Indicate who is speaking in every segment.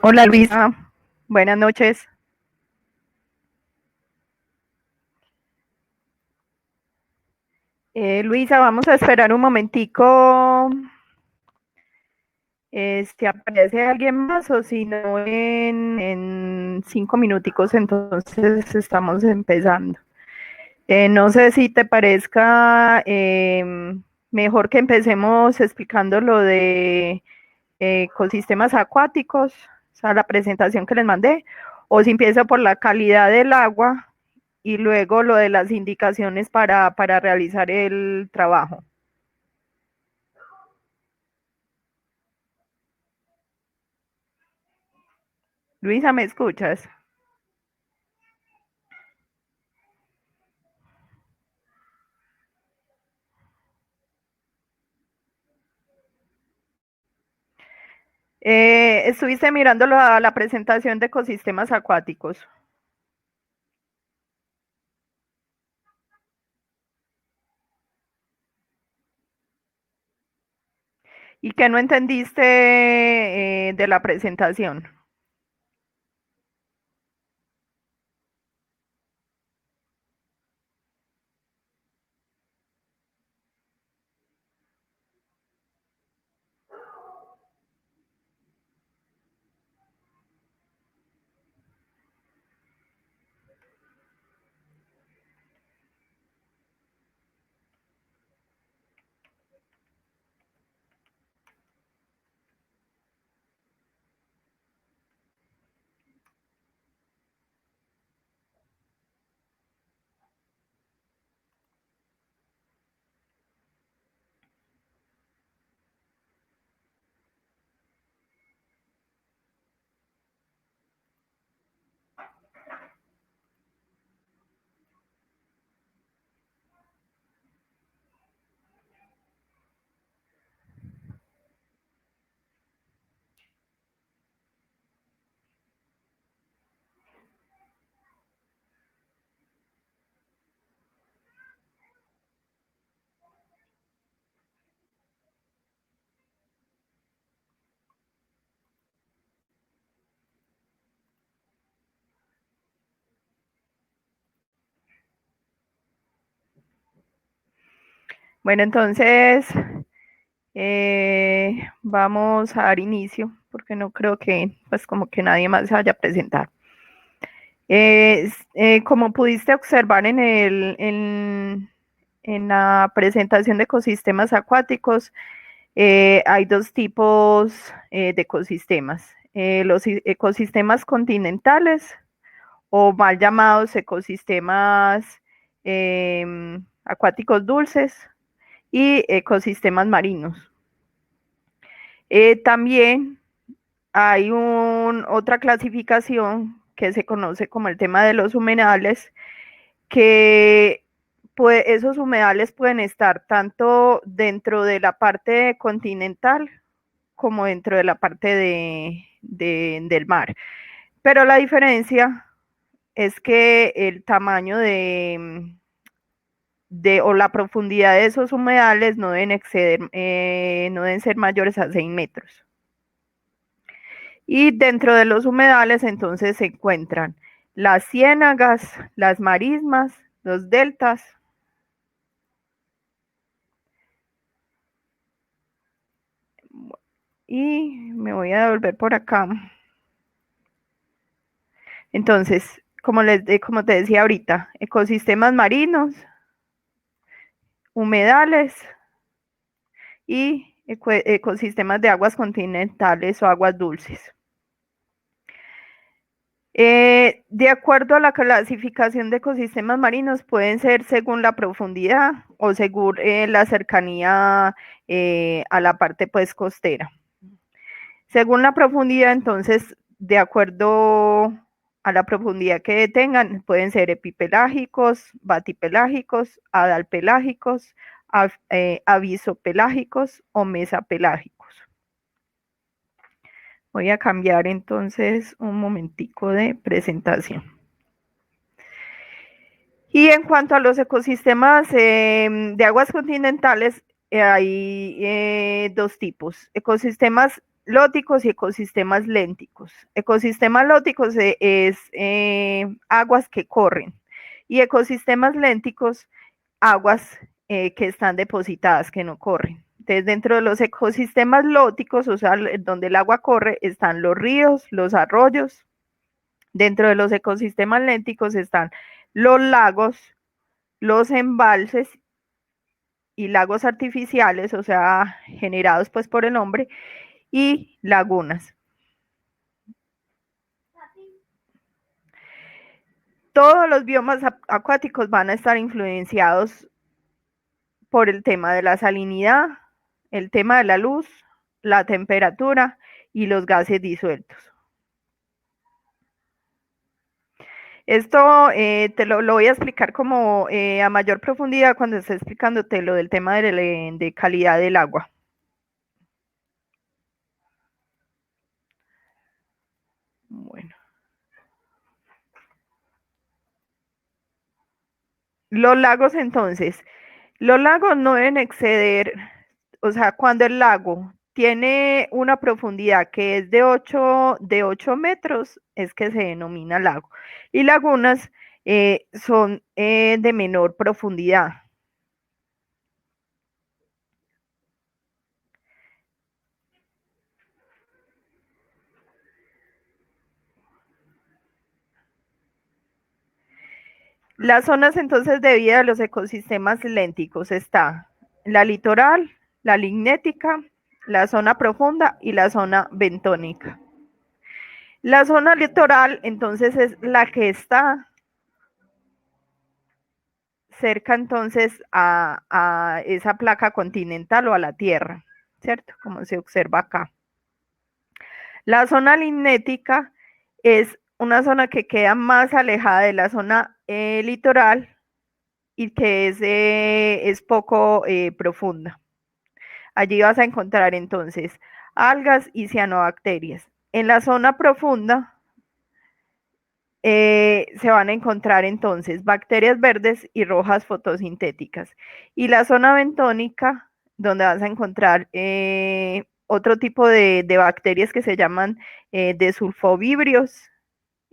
Speaker 1: Hola Luisa, buenas noches. Luisa, vamos a esperar un momentico. Si aparece alguien más o si no en 5 minuticos, entonces estamos empezando. No sé si te parezca mejor que empecemos explicando lo de ecosistemas acuáticos, o sea, la presentación que les mandé, o si empiezo por la calidad del agua y luego lo de las indicaciones para realizar el trabajo. Luisa, ¿me escuchas? Estuviste mirando la presentación de ecosistemas acuáticos. ¿Y qué no entendiste de la presentación? Bueno, entonces vamos a dar inicio, porque no creo que, pues, como que nadie más se vaya a presentar. Como pudiste observar en la presentación de ecosistemas acuáticos, hay dos tipos de ecosistemas. Los ecosistemas continentales o mal llamados ecosistemas acuáticos dulces y ecosistemas marinos. También hay otra clasificación que se conoce como el tema de los humedales, que esos humedales pueden estar tanto dentro de la parte continental como dentro de la parte del mar. Pero la diferencia es que el tamaño o la profundidad de esos humedales no deben exceder, no deben ser mayores a 6 metros. Y dentro de los humedales entonces se encuentran las ciénagas, las marismas, los deltas. Y me voy a devolver por acá. Entonces, como te decía ahorita, ecosistemas marinos, humedales y ecosistemas de aguas continentales o aguas dulces. De acuerdo a la clasificación de ecosistemas marinos, pueden ser según la profundidad o según la cercanía a la parte pues costera. Según la profundidad, entonces, de acuerdo a la profundidad que tengan, pueden ser epipelágicos, batipelágicos, adalpelágicos, avisopelágicos o mesapelágicos. Voy a cambiar entonces un momentico de presentación. Y en cuanto a los ecosistemas de aguas continentales, hay dos tipos, ecosistemas lóticos y ecosistemas lénticos. Ecosistemas lóticos es aguas que corren y ecosistemas lénticos, aguas que están depositadas, que no corren. Entonces, dentro de los ecosistemas lóticos, o sea, donde el agua corre, están los ríos, los arroyos. Dentro de los ecosistemas lénticos están los lagos, los embalses y lagos artificiales, o sea, generados pues por el hombre, y lagunas. Todos los biomas acuáticos van a estar influenciados por el tema de la salinidad, el tema de la luz, la temperatura y los gases disueltos. Esto lo voy a explicar como a mayor profundidad cuando esté explicándote lo del tema de calidad del agua. Bueno. Los lagos entonces, los lagos no deben exceder, o sea, cuando el lago tiene una profundidad que es de 8 metros, es que se denomina lago. Y lagunas son de menor profundidad. Las zonas entonces de vida de los ecosistemas lénticos está la litoral, la lignética, la zona profunda y la zona bentónica. La zona litoral entonces es la que está cerca entonces a esa placa continental o a la Tierra, ¿cierto? Como se observa acá. La zona lignética es una zona que queda más alejada de la zona litoral y que es poco profunda. Allí vas a encontrar entonces algas y cianobacterias. En la zona profunda se van a encontrar entonces bacterias verdes y rojas fotosintéticas. Y la zona bentónica, donde vas a encontrar otro tipo de bacterias que se llaman desulfovibrios,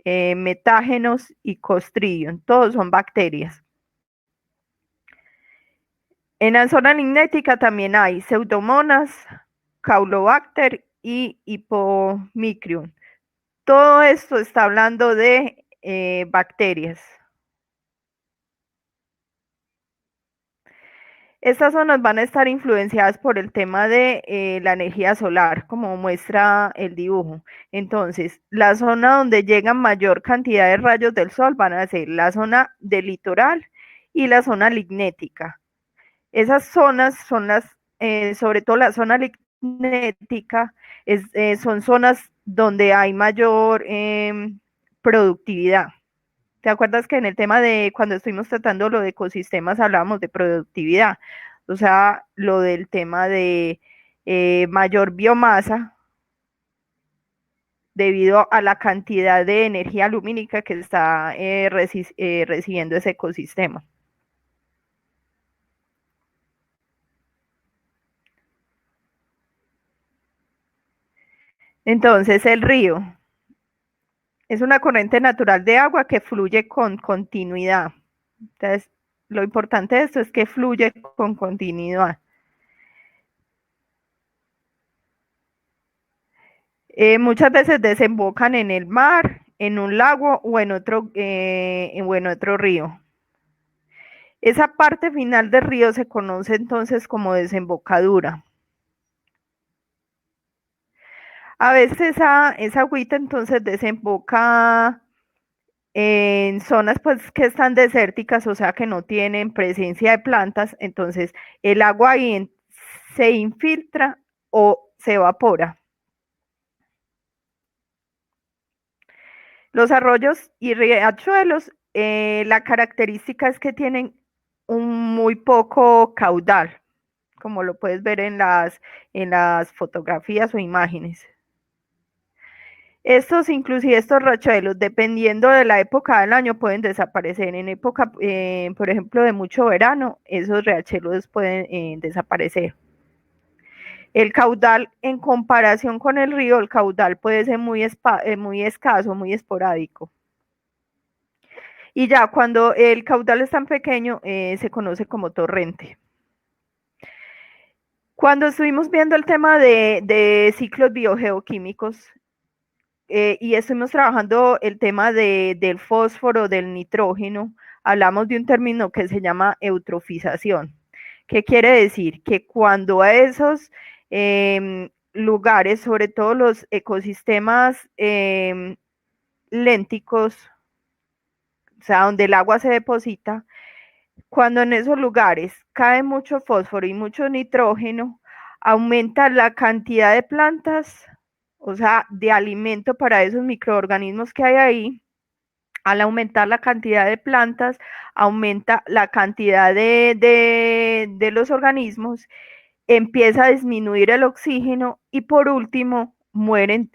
Speaker 1: metágenos y clostridium. Todos son bacterias. En la zona lignética también hay pseudomonas, caulobacter y hipomicrium. Todo esto está hablando de bacterias. Estas zonas van a estar influenciadas por el tema de la energía solar, como muestra el dibujo. Entonces, la zona donde llegan mayor cantidad de rayos del sol van a ser la zona del litoral y la zona lignética. Esas zonas son sobre todo la zona lignética, son zonas donde hay mayor productividad. ¿Te acuerdas que en el tema de cuando estuvimos tratando lo de ecosistemas hablábamos de productividad? O sea, lo del tema de mayor biomasa debido a la cantidad de energía lumínica que está recibiendo ese ecosistema. Entonces, el río es una corriente natural de agua que fluye con continuidad. Entonces, lo importante de esto es que fluye con continuidad. Muchas veces desembocan en el mar, en un lago o en otro río. Esa parte final del río se conoce entonces como desembocadura. A veces esa agüita entonces desemboca en zonas pues que están desérticas, o sea que no tienen presencia de plantas, entonces el agua ahí se infiltra o se evapora. Los arroyos y riachuelos, la característica es que tienen un muy poco caudal, como lo puedes ver en las fotografías o imágenes. Estos riachuelos, dependiendo de la época del año, pueden desaparecer. En época, por ejemplo, de mucho verano, esos riachuelos pueden desaparecer. El caudal, en comparación con el río, el caudal puede ser muy escaso, muy esporádico. Y ya cuando el caudal es tan pequeño, se conoce como torrente. Cuando estuvimos viendo el tema de ciclos biogeoquímicos, y estuvimos trabajando el tema del fósforo, del nitrógeno, hablamos de un término que se llama eutrofización. ¿Qué quiere decir? Que cuando a esos lugares, sobre todo los ecosistemas lénticos, o sea, donde el agua se deposita, cuando en esos lugares cae mucho fósforo y mucho nitrógeno, aumenta la cantidad de plantas, o sea, de alimento para esos microorganismos que hay ahí. Al aumentar la cantidad de plantas, aumenta la cantidad de los organismos, empieza a disminuir el oxígeno y por último mueren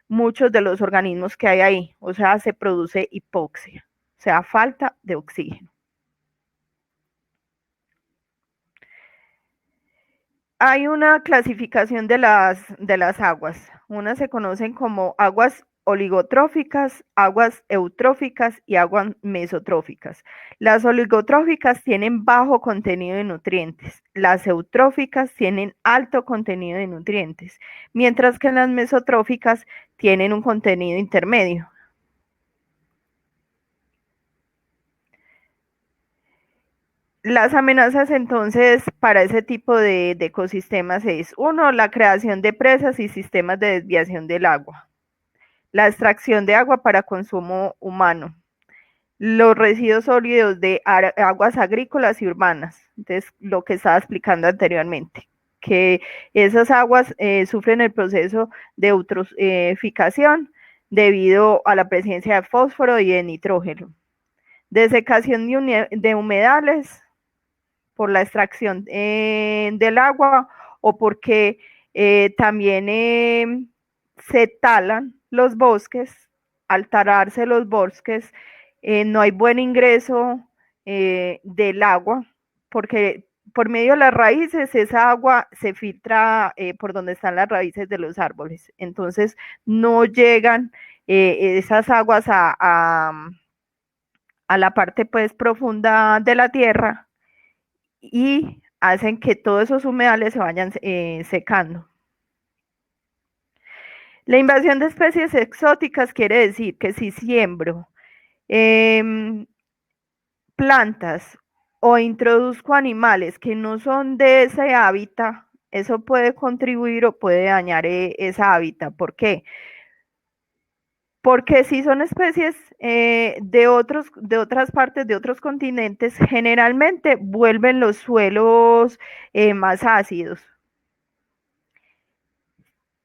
Speaker 1: muchos de los organismos que hay ahí, o sea, se produce hipoxia, o sea, falta de oxígeno. Hay una clasificación de las aguas. Unas se conocen como aguas oligotróficas, aguas eutróficas y aguas mesotróficas. Las oligotróficas tienen bajo contenido de nutrientes, las eutróficas tienen alto contenido de nutrientes, mientras que las mesotróficas tienen un contenido intermedio. Las amenazas entonces para ese tipo de ecosistemas es, uno, la creación de presas y sistemas de desviación del agua, la extracción de agua para consumo humano, los residuos sólidos de aguas agrícolas y urbanas, entonces lo que estaba explicando anteriormente, que esas aguas sufren el proceso de eutroficación debido a la presencia de fósforo y de nitrógeno, desecación de humedales, por la extracción del agua o porque también se talan los bosques, al talarse los bosques no hay buen ingreso del agua porque por medio de las raíces esa agua se filtra por donde están las raíces de los árboles, entonces no llegan esas aguas a la parte pues profunda de la tierra y hacen que todos esos humedales se vayan secando. La invasión de especies exóticas quiere decir que si siembro eh, plantas o introduzco animales que no son de ese hábitat, eso puede contribuir o puede dañar esa hábitat. ¿Por qué? Porque si son especies de otras partes, de otros continentes, generalmente vuelven los suelos más ácidos.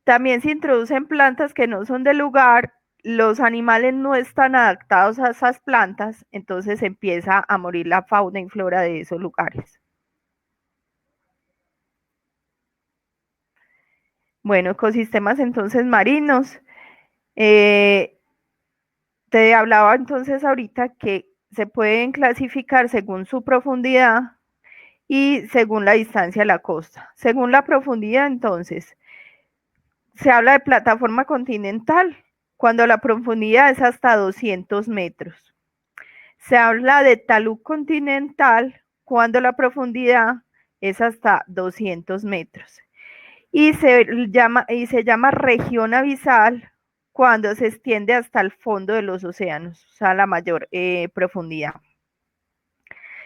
Speaker 1: También se introducen plantas que no son del lugar, los animales no están adaptados a esas plantas, entonces empieza a morir la fauna y flora de esos lugares. Bueno, ecosistemas entonces marinos. Eh, Te hablaba entonces ahorita que se pueden clasificar según su profundidad y según la distancia a la costa. Según la profundidad, entonces, Se habla de plataforma continental cuando la profundidad es hasta 200 metros. Se habla de talud continental cuando la profundidad es hasta 200 metros. Y se llama región abisal cuando se extiende hasta el fondo de los océanos, o sea, la mayor profundidad.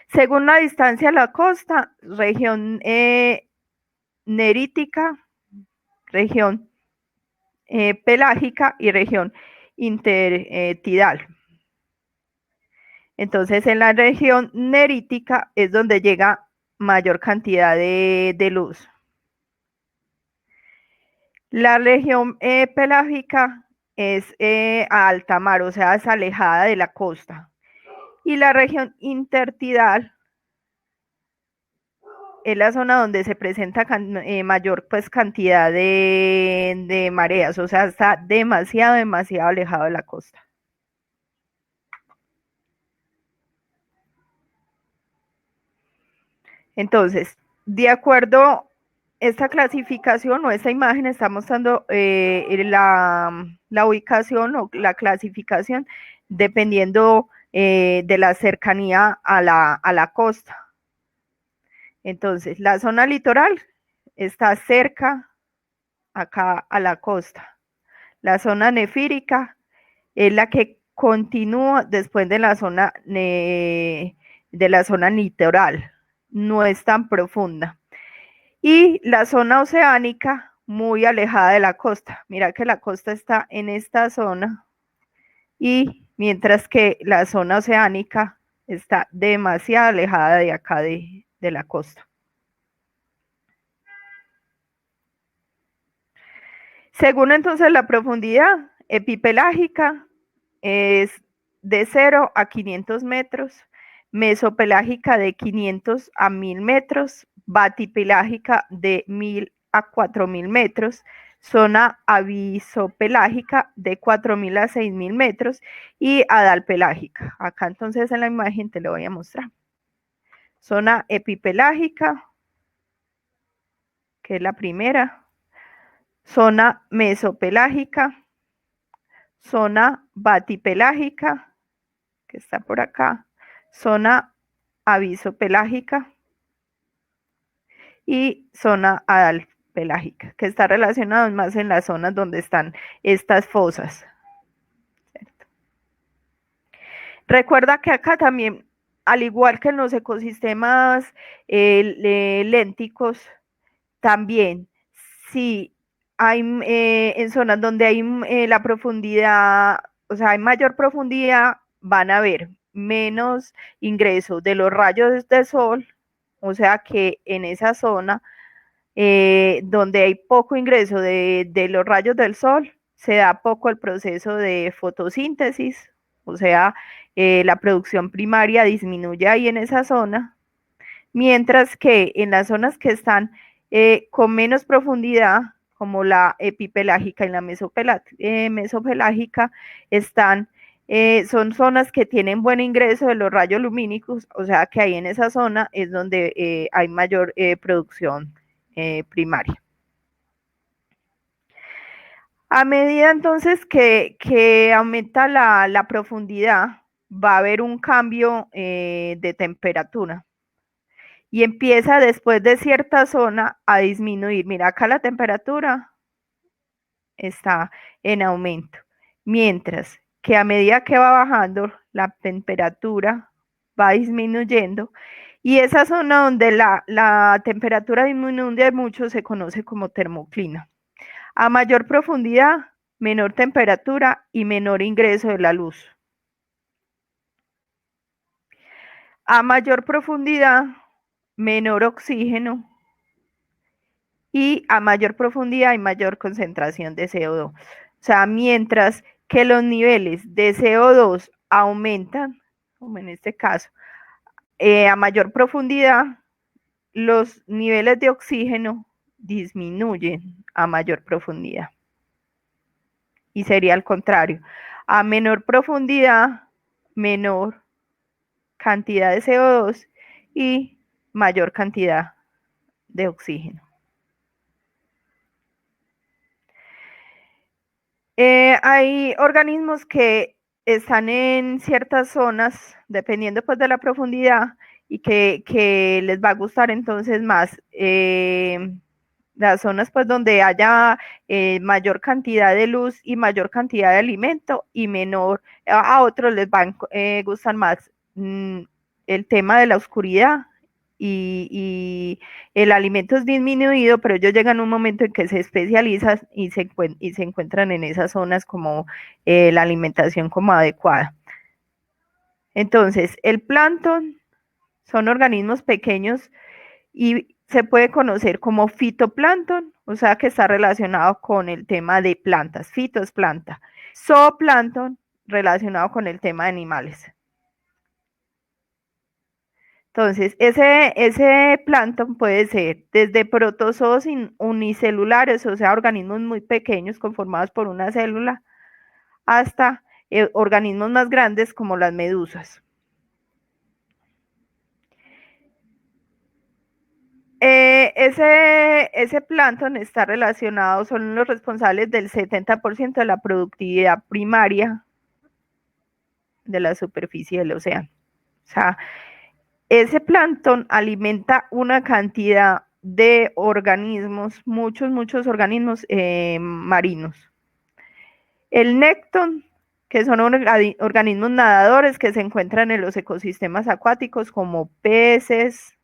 Speaker 1: Según la distancia a la costa, región nerítica, región pelágica y región intertidal. Entonces, en la región nerítica es donde llega mayor cantidad de luz. La región pelágica es a alta mar, o sea, es alejada de la costa. Y la región intertidal es la zona donde se presenta mayor pues, cantidad de mareas, o sea, está demasiado alejado de la costa. Entonces, de acuerdo a esta clasificación o esta imagen está mostrando la ubicación o la clasificación dependiendo de la cercanía a la costa. Entonces, la zona litoral está cerca acá a la costa. La zona nefírica es la que continúa después de la zona litoral. No es tan profunda. Y la zona oceánica muy alejada de la costa. Mira que la costa está en esta zona y mientras que la zona oceánica está demasiado alejada de acá de la costa. Según entonces la profundidad epipelágica es de 0 a 500 metros, mesopelágica de 500 a 1000 metros, batipelágica de 1000 a 4000 metros, zona avisopelágica de 4000 a 6000 metros y adalpelágica. Acá entonces en la imagen te lo voy a mostrar. Zona epipelágica, que es la primera. Zona mesopelágica, zona batipelágica, que está por acá, zona avisopelágica y zona adalpelágica, que está relacionado más en las zonas donde están estas fosas. ¿Cierto? Recuerda que acá también, al igual que en los ecosistemas lénticos, también si hay en zonas donde hay la profundidad, o sea, hay mayor profundidad, van a haber menos ingreso de los rayos de sol, o sea que en esa zona donde hay poco ingreso de los rayos del sol, se da poco el proceso de fotosíntesis, o sea, la producción primaria disminuye ahí en esa zona, mientras que en las zonas que están con menos profundidad, como la epipelágica y la mesopelágica, son zonas que tienen buen ingreso de los rayos lumínicos, o sea que ahí en esa zona es donde hay mayor producción primaria. A medida entonces que aumenta la profundidad, va a haber un cambio de temperatura y empieza después de cierta zona a disminuir. Mira, acá la temperatura está en aumento, mientras que a medida que va bajando, la temperatura va disminuyendo y esa zona donde la temperatura disminuye mucho se conoce como termoclina. A mayor profundidad, menor temperatura y menor ingreso de la luz. A mayor profundidad, menor oxígeno y a mayor profundidad hay mayor concentración de CO2. O sea, mientras que los niveles de CO2 aumentan, como en este caso, a mayor profundidad, los niveles de oxígeno disminuyen a mayor profundidad. Y sería al contrario. A menor profundidad, menor cantidad de CO2 y mayor cantidad de oxígeno. Hay organismos que están en ciertas zonas, dependiendo pues de la profundidad, y que les va a gustar entonces más las zonas pues donde haya mayor cantidad de luz y mayor cantidad de alimento y menor, a otros les van gustan más el tema de la oscuridad y el alimento es disminuido, pero ellos llegan a un momento en que se especializan y se encuentran en esas zonas como la alimentación como adecuada. Entonces, el plancton son organismos pequeños y se puede conocer como fitoplancton, o sea que está relacionado con el tema de plantas. Fito es planta. Zooplancton relacionado con el tema de animales. Entonces, ese plancton puede ser desde protozoos unicelulares, o sea, organismos muy pequeños conformados por una célula, hasta organismos más grandes como las medusas. Ese plancton está relacionado, son los responsables del 70% de la productividad primaria de la superficie del océano. O sea, ese plancton alimenta una cantidad de organismos, muchos organismos marinos. El nécton, que son organismos nadadores que se encuentran en los ecosistemas acuáticos como peces,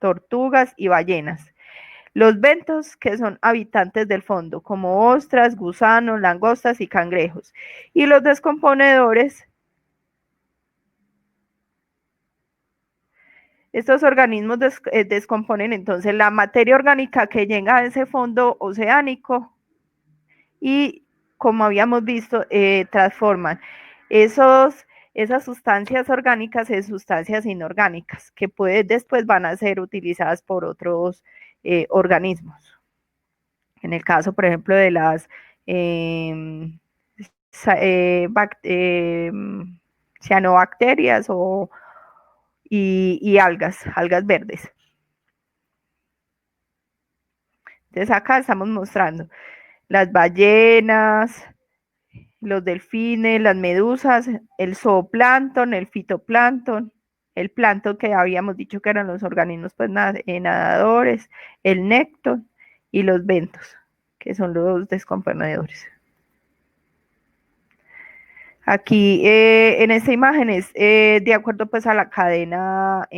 Speaker 1: tortugas y ballenas. Los bentos, que son habitantes del fondo, como ostras, gusanos, langostas y cangrejos. Y los descomponedores, estos organismos descomponen entonces la materia orgánica que llega a ese fondo oceánico y, como habíamos visto, transforman esas sustancias orgánicas en sustancias inorgánicas que después van a ser utilizadas por otros organismos. En el caso, por ejemplo, de las eh, cianobacterias y algas verdes. Entonces acá estamos mostrando las ballenas, los delfines, las medusas, el zooplancton, el fitoplancton, el plancton que habíamos dicho que eran los organismos pues, nadadores, el nécton y los bentos, que son los descomponedores. Aquí en esta imagen es de acuerdo pues a la cadena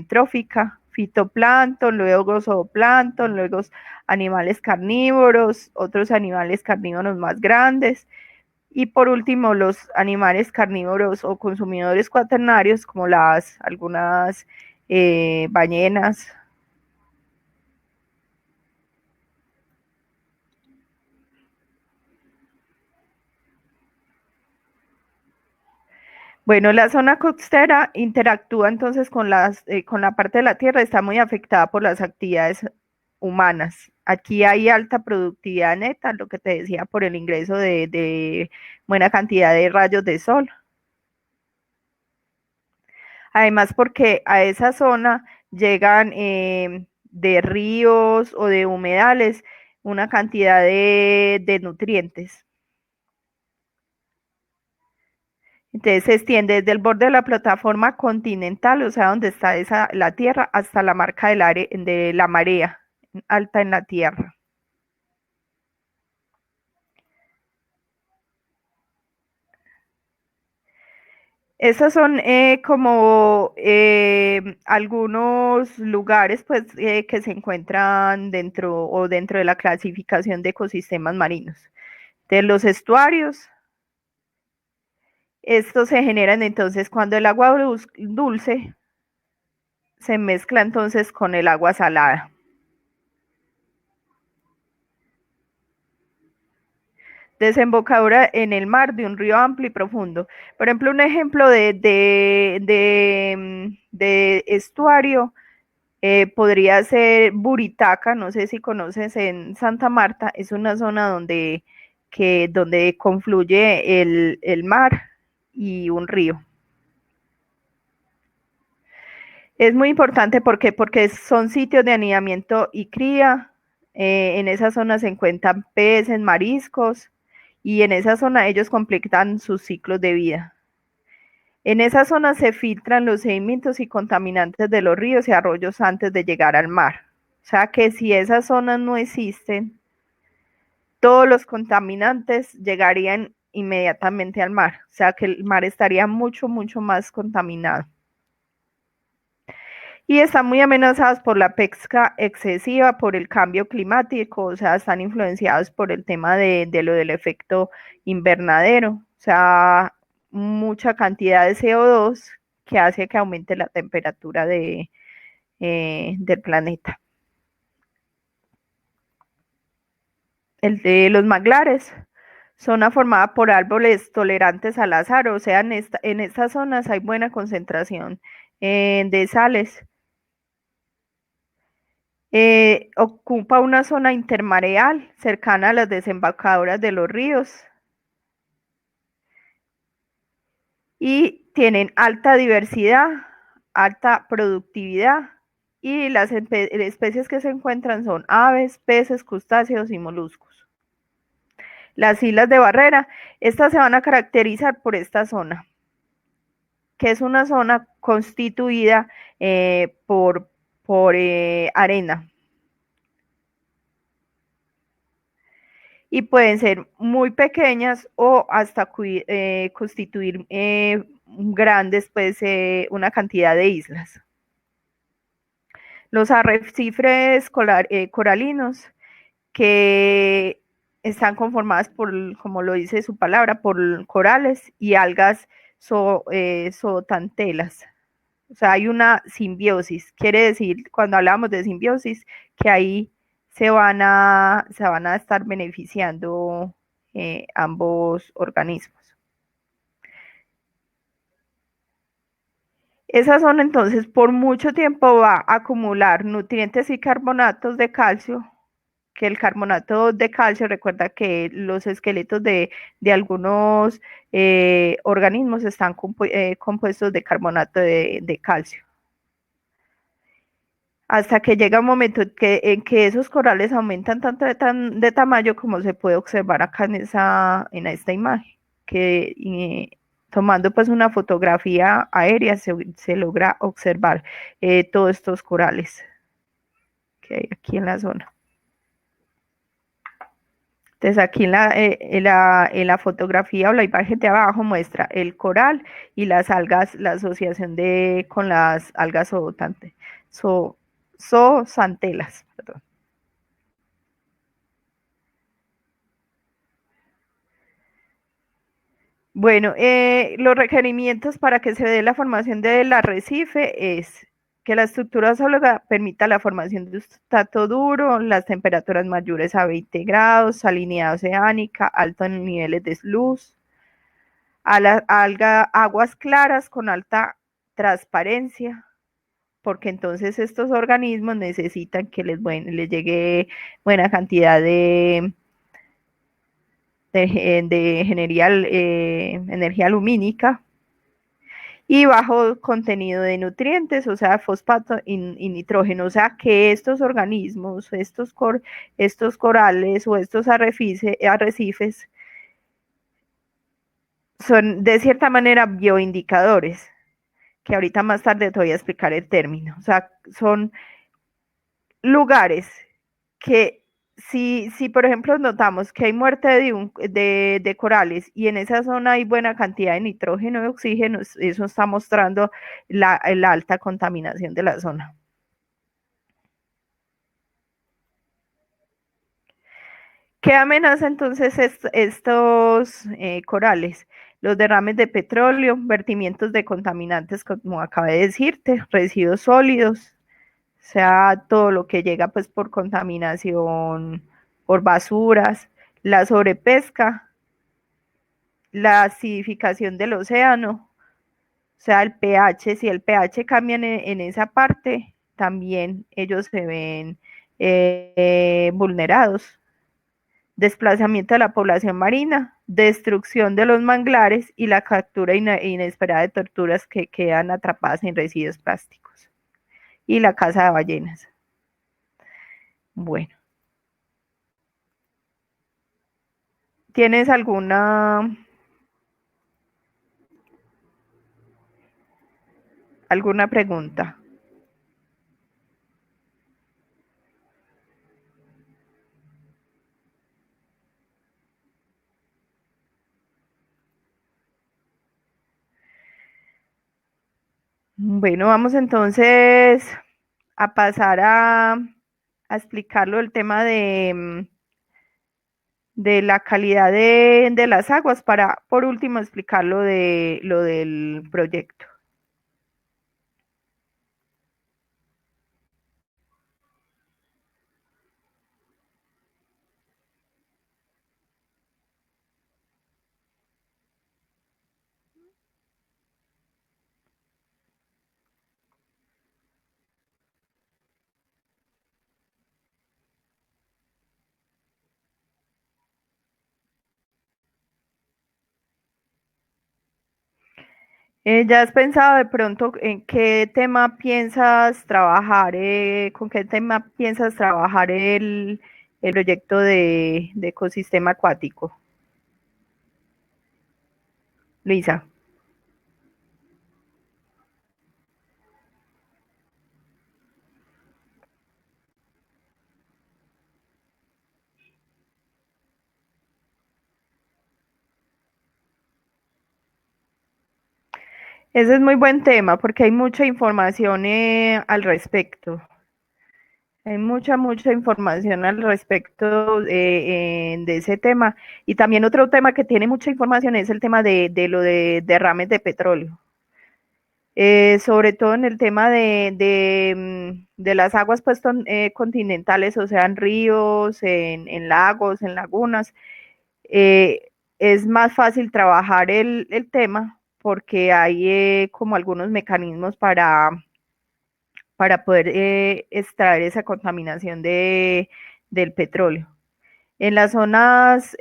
Speaker 1: trófica, fitoplancton, luego zooplancton, luego animales carnívoros, otros animales carnívoros más grandes y por último los animales carnívoros o consumidores cuaternarios como algunas ballenas. Bueno, la zona costera interactúa entonces con la parte de la tierra, está muy afectada por las actividades humanas. Aquí hay alta productividad neta, lo que te decía, por el ingreso de buena cantidad de rayos de sol. Además, porque a esa zona llegan de ríos o de humedales una cantidad de nutrientes. Entonces se extiende desde el borde de la plataforma continental, o sea, donde está la Tierra, hasta la marca de la marea alta en la Tierra. Esos son como algunos lugares pues, que se encuentran dentro de la clasificación de ecosistemas marinos. De los estuarios, estos se generan entonces cuando el agua dulce se mezcla entonces con el agua salada. Desembocadura en el mar de un río amplio y profundo. Por ejemplo, un ejemplo de estuario podría ser Buritaca, no sé si conoces en Santa Marta, es una zona donde confluye el mar y un río. Es muy importante porque son sitios de anidamiento y cría. En esa zona se encuentran peces, mariscos y en esa zona ellos completan sus ciclos de vida. En esa zona se filtran los sedimentos y contaminantes de los ríos y arroyos antes de llegar al mar. O sea que si esas zonas no existen, todos los contaminantes llegarían inmediatamente al mar. O sea que el mar estaría mucho, mucho más contaminado. Y están muy amenazadas por la pesca excesiva, por el cambio climático, o sea, están influenciados por el tema de lo del efecto invernadero, o sea, mucha cantidad de CO2 que hace que aumente la temperatura del planeta. El de los manglares, zona formada por árboles tolerantes al azar, o sea, en estas zonas hay buena concentración de sales. Ocupa una zona intermareal cercana a las desembocaduras de los ríos y tienen alta diversidad, alta productividad y las especies que se encuentran son aves, peces, crustáceos y moluscos. Las islas de barrera, estas se van a caracterizar por esta zona, que es una zona constituida por arena. Y pueden ser muy pequeñas o hasta constituir grandes, pues una cantidad de islas. Los arrecifes coralinos que están conformadas por, como lo dice su palabra, por corales y algas zootantelas. O sea, hay una simbiosis. Quiere decir, cuando hablamos de simbiosis, que ahí se van a estar beneficiando ambos organismos. Esa zona entonces por mucho tiempo va a acumular nutrientes y carbonatos de calcio, que el carbonato de calcio, recuerda que los esqueletos de algunos organismos están compuestos de carbonato de calcio. Hasta que llega un momento en que esos corales aumentan tanto de tamaño como se puede observar acá en esta imagen, que tomando pues una fotografía aérea se logra observar todos estos corales que hay aquí en la zona. Entonces aquí en la fotografía o la imagen de abajo muestra el coral y las algas, la asociación con las algas zooxantelas. Perdón. Bueno, los requerimientos para que se dé la formación del arrecife es que la estructura sólida permita la formación de un sustrato duro, las temperaturas mayores a 20 grados, salinidad oceánica, altos niveles de luz, aguas claras con alta transparencia, porque entonces estos organismos necesitan que les llegue buena cantidad de energía lumínica y bajo contenido de nutrientes, o sea, fosfato y nitrógeno, o sea, que estos organismos, estos corales o estos arrecifes son de cierta manera bioindicadores, que ahorita más tarde te voy a explicar el término, o sea, son lugares que si por ejemplo notamos que hay muerte de corales y en esa zona hay buena cantidad de nitrógeno y oxígeno, eso está mostrando la alta contaminación de la zona. ¿Qué amenaza entonces estos corales? Los derrames de petróleo, vertimientos de contaminantes, como acabé de decirte, residuos sólidos, o sea, todo lo que llega pues por contaminación, por basuras, la sobrepesca, la acidificación del océano, o sea, el pH, si el pH cambia en esa parte, también ellos se ven vulnerados. Desplazamiento de la población marina, destrucción de los manglares y la captura inesperada de tortugas que quedan atrapadas en residuos plásticos. Y la caza de ballenas. Bueno. ¿Tienes alguna pregunta? Bueno, vamos entonces a pasar a explicarlo el tema de la calidad de las aguas para, por último, explicar lo del proyecto. ¿Ya has pensado de pronto en qué tema piensas trabajar, con qué tema piensas trabajar el proyecto de ecosistema acuático, Luisa? Ese es muy buen tema porque hay mucha información al respecto. Hay mucha información al respecto de ese tema. Y también otro tema que tiene mucha información es el tema de lo de derrames de petróleo. Sobre todo en el tema de las aguas pues, continentales, o sea, en ríos, en lagos, en lagunas. Es más fácil trabajar el tema porque hay como algunos mecanismos para poder extraer esa contaminación del petróleo. En las zonas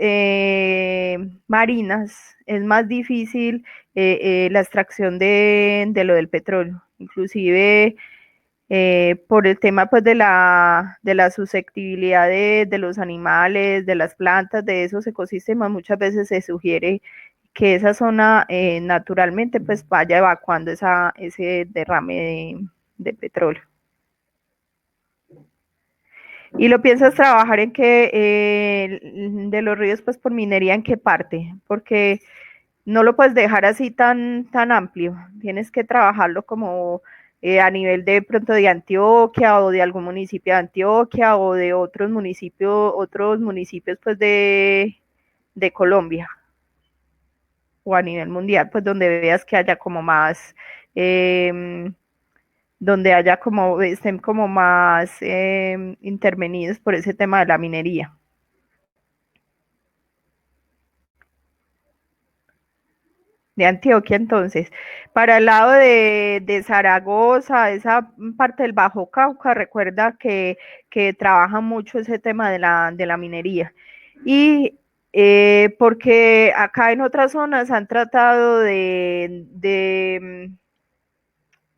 Speaker 1: marinas es más difícil la extracción de lo del petróleo, inclusive por el tema pues de la susceptibilidad de los animales, de las plantas, de esos ecosistemas, muchas veces se sugiere que esa zona naturalmente pues vaya evacuando ese derrame de petróleo. ¿Y lo piensas trabajar en qué, de los ríos, pues por minería, en qué parte? Porque no lo puedes dejar así tan amplio, tienes que trabajarlo como a nivel de pronto de Antioquia o de algún municipio de Antioquia o de otros municipios pues de Colombia o a nivel mundial, pues donde veas que haya como más eh, donde haya como, estén como más intervenidos por ese tema de la minería. De Antioquia, entonces, para el lado de Zaragoza, esa parte del Bajo Cauca, recuerda que trabaja mucho ese tema de la minería. Y porque acá en otras zonas han tratado de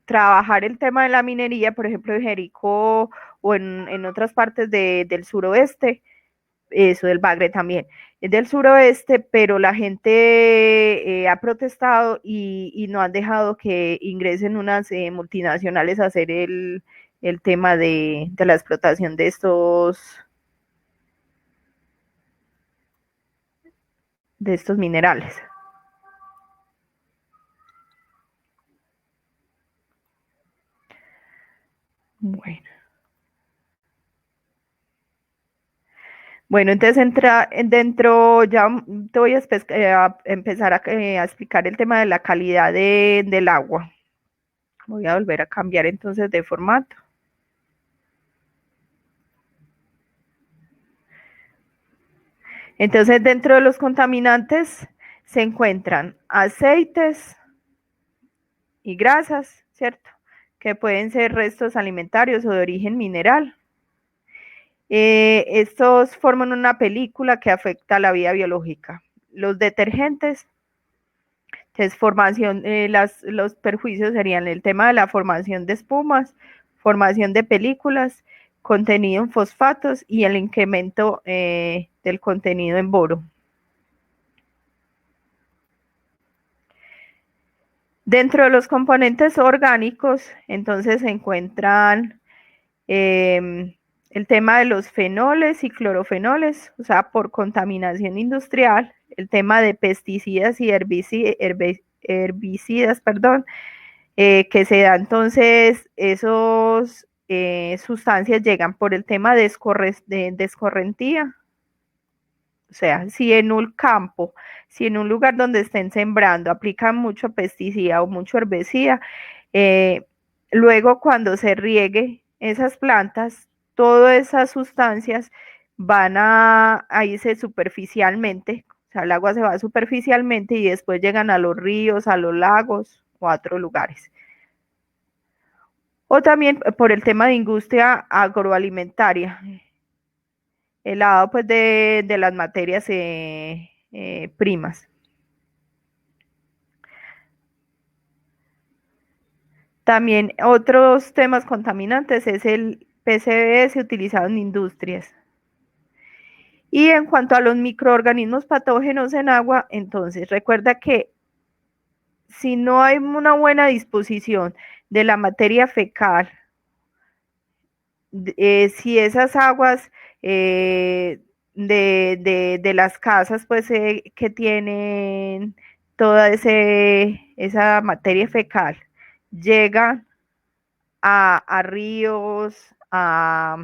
Speaker 1: trabajar el tema de la minería, por ejemplo, en Jericó o en otras partes del suroeste, eso del Bagre también, es del suroeste, pero la gente ha protestado y no han dejado que ingresen unas multinacionales a hacer el tema de la explotación de estos minerales. Bueno. Bueno, entonces dentro, ya te voy a empezar a explicar el tema de la calidad del agua. Voy a volver a cambiar entonces de formato. Entonces, dentro de los contaminantes se encuentran aceites y grasas, ¿cierto? Que pueden ser restos alimentarios o de origen mineral. Estos forman una película que afecta a la vida biológica. Los detergentes, entonces los perjuicios serían el tema de la formación de espumas, formación de películas, contenido en fosfatos y el incremento del contenido en boro. Dentro de los componentes orgánicos, entonces se encuentran el tema de los fenoles y clorofenoles, o sea, por contaminación industrial, el tema de pesticidas y herbicidas, perdón, que se da entonces, esos sustancias llegan por el tema de escorrentía, o sea, si en un campo, si en un lugar donde estén sembrando aplican mucho pesticida o mucho herbicida, eh, luego cuando se riegue esas plantas, todas esas sustancias van a irse superficialmente, o sea, el agua se va superficialmente y después llegan a los ríos, a los lagos o a otros lugares. O también por el tema de industria agroalimentaria, el lado pues de las materias primas. También otros temas contaminantes es el PCBs utilizado en industrias. Y en cuanto a los microorganismos patógenos en agua, entonces recuerda que si no hay una buena disposición de la materia fecal, si esas aguas de las casas pues que tienen toda esa materia fecal llegan a ríos, a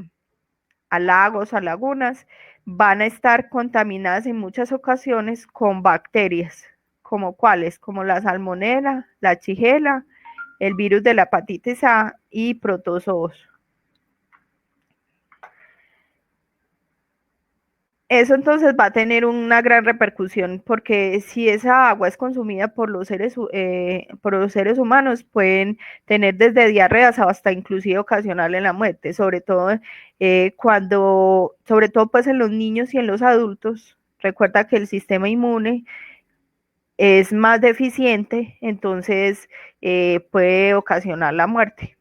Speaker 1: lagos, a lagunas, van a estar contaminadas en muchas ocasiones con bacterias, como cuáles, como la salmonela, la shigella, el virus de la hepatitis A y protozoos. Eso entonces va a tener una gran repercusión porque si esa agua es consumida por los seres humanos, pueden tener desde diarreas hasta inclusive ocasionarle la muerte, sobre todo pues en los niños y en los adultos. Recuerda que el sistema inmune es más deficiente, entonces puede ocasionar la muerte.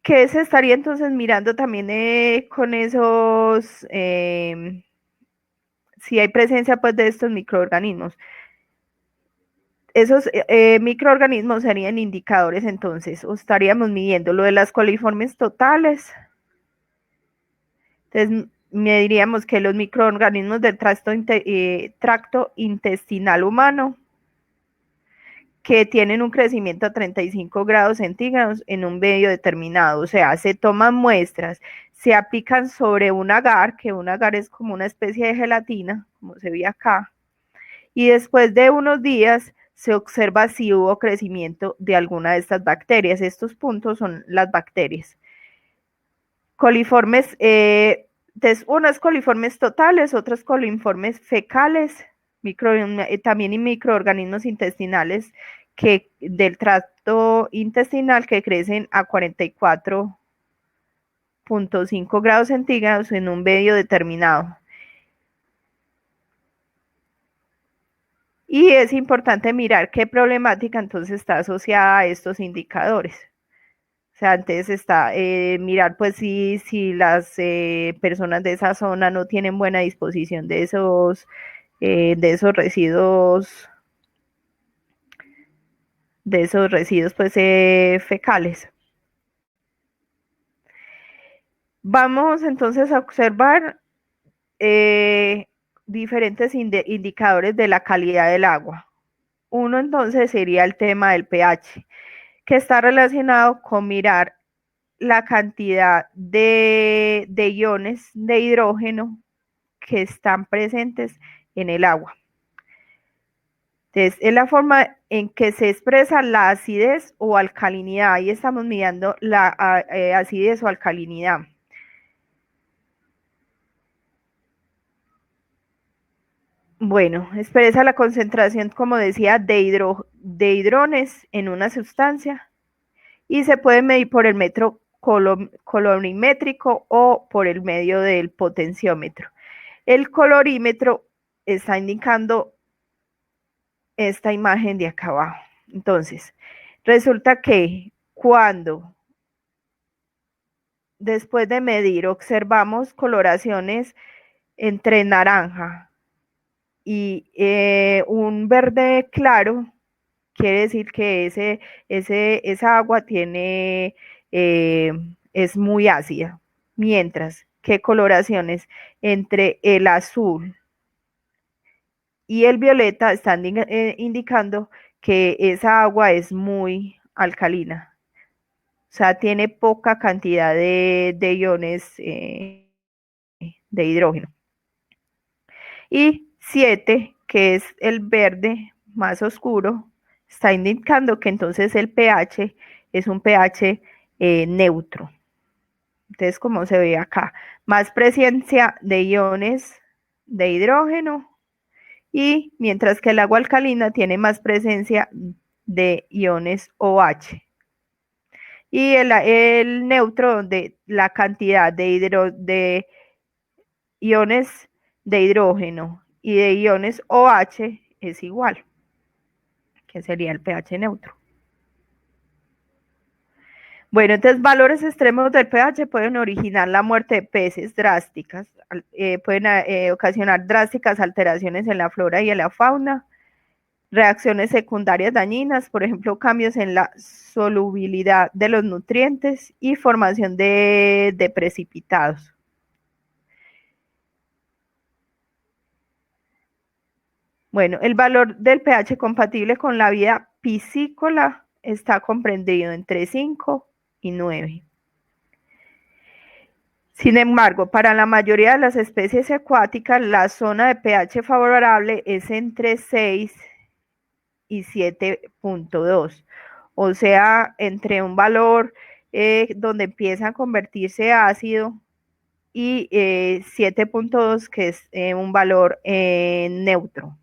Speaker 1: ¿Qué se estaría entonces mirando también con esos, si hay presencia pues de estos microorganismos? Esos microorganismos serían indicadores entonces, o estaríamos midiendo lo de las coliformes totales. Entonces, mediríamos que los microorganismos del tracto intestinal humano, que tienen un crecimiento a 35 grados centígrados en un medio determinado, o sea, se toman muestras, se aplican sobre un agar, que un agar es como una especie de gelatina, como se ve acá, y después de unos días se observa si hubo crecimiento de alguna de estas bacterias. Estos puntos son las bacterias. Coliformes, unas coliformes totales, otras coliformes fecales, también microorganismos intestinales del tracto intestinal que crecen a 44,5 grados centígrados en un medio determinado. Y es importante mirar qué problemática entonces está asociada a estos indicadores. O sea, antes está mirar pues si las personas de esa zona no tienen buena disposición de esos residuos pues fecales. Vamos entonces a observar diferentes indicadores de la calidad del agua. Uno entonces sería el tema del pH, que está relacionado con mirar la cantidad de iones de hidrógeno que están presentes en el agua. Entonces, es la forma en que se expresa la acidez o alcalinidad. Ahí estamos mirando la acidez o alcalinidad. Bueno, expresa la concentración, como decía, de hidrones en una sustancia y se puede medir por el metro colorimétrico o por el medio del potenciómetro. El colorímetro está indicando esta imagen de acá abajo. Entonces, resulta que cuando después de medir observamos coloraciones entre naranja y un verde claro quiere decir que esa agua tiene, es muy ácida. Mientras que coloraciones entre el azul y el violeta están indicando que esa agua es muy alcalina. O sea, tiene poca cantidad de iones de hidrógeno. Y 7, que es el verde más oscuro, está indicando que entonces el pH es un pH neutro. Entonces, como se ve acá, más presencia de iones de hidrógeno y mientras que el agua alcalina tiene más presencia de iones OH. Y el neutro, donde la cantidad de iones de hidrógeno y de iones OH es igual, que sería el pH neutro. Bueno, entonces valores extremos del pH pueden originar la muerte de peces drásticas, pueden ocasionar drásticas alteraciones en la flora y en la fauna, reacciones secundarias dañinas, por ejemplo, cambios en la solubilidad de los nutrientes y formación de precipitados. Bueno, el valor del pH compatible con la vida piscícola está comprendido entre 5 y 9. Sin embargo, para la mayoría de las especies acuáticas, la zona de pH favorable es entre 6 y 7.2. O sea, entre un valor donde empieza a convertirse ácido y 7.2, que es un valor neutro.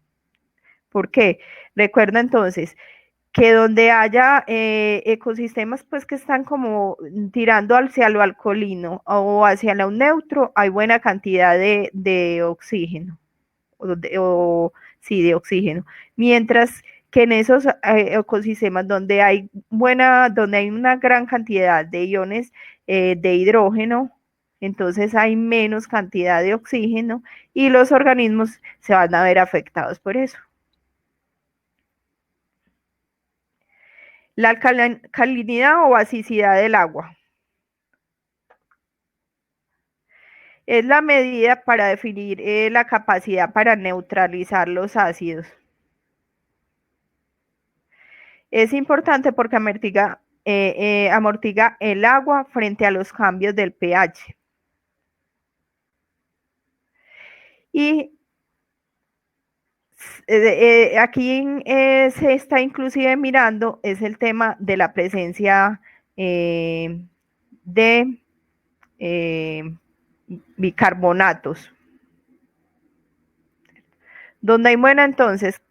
Speaker 1: ¿Por qué? Recuerda entonces que donde haya ecosistemas pues que están como tirando hacia lo alcolino o hacia lo neutro, hay buena cantidad de oxígeno, sí, de oxígeno. Mientras que en esos ecosistemas donde hay una gran cantidad de iones de hidrógeno, entonces hay menos cantidad de oxígeno y los organismos se van a ver afectados por eso. La alcalinidad o basicidad del agua es la medida para definir la capacidad para neutralizar los ácidos. Es importante porque amortiga el agua frente a los cambios del pH. Y aquí se está inclusive mirando es el tema de la presencia de bicarbonatos. Donde hay buena entonces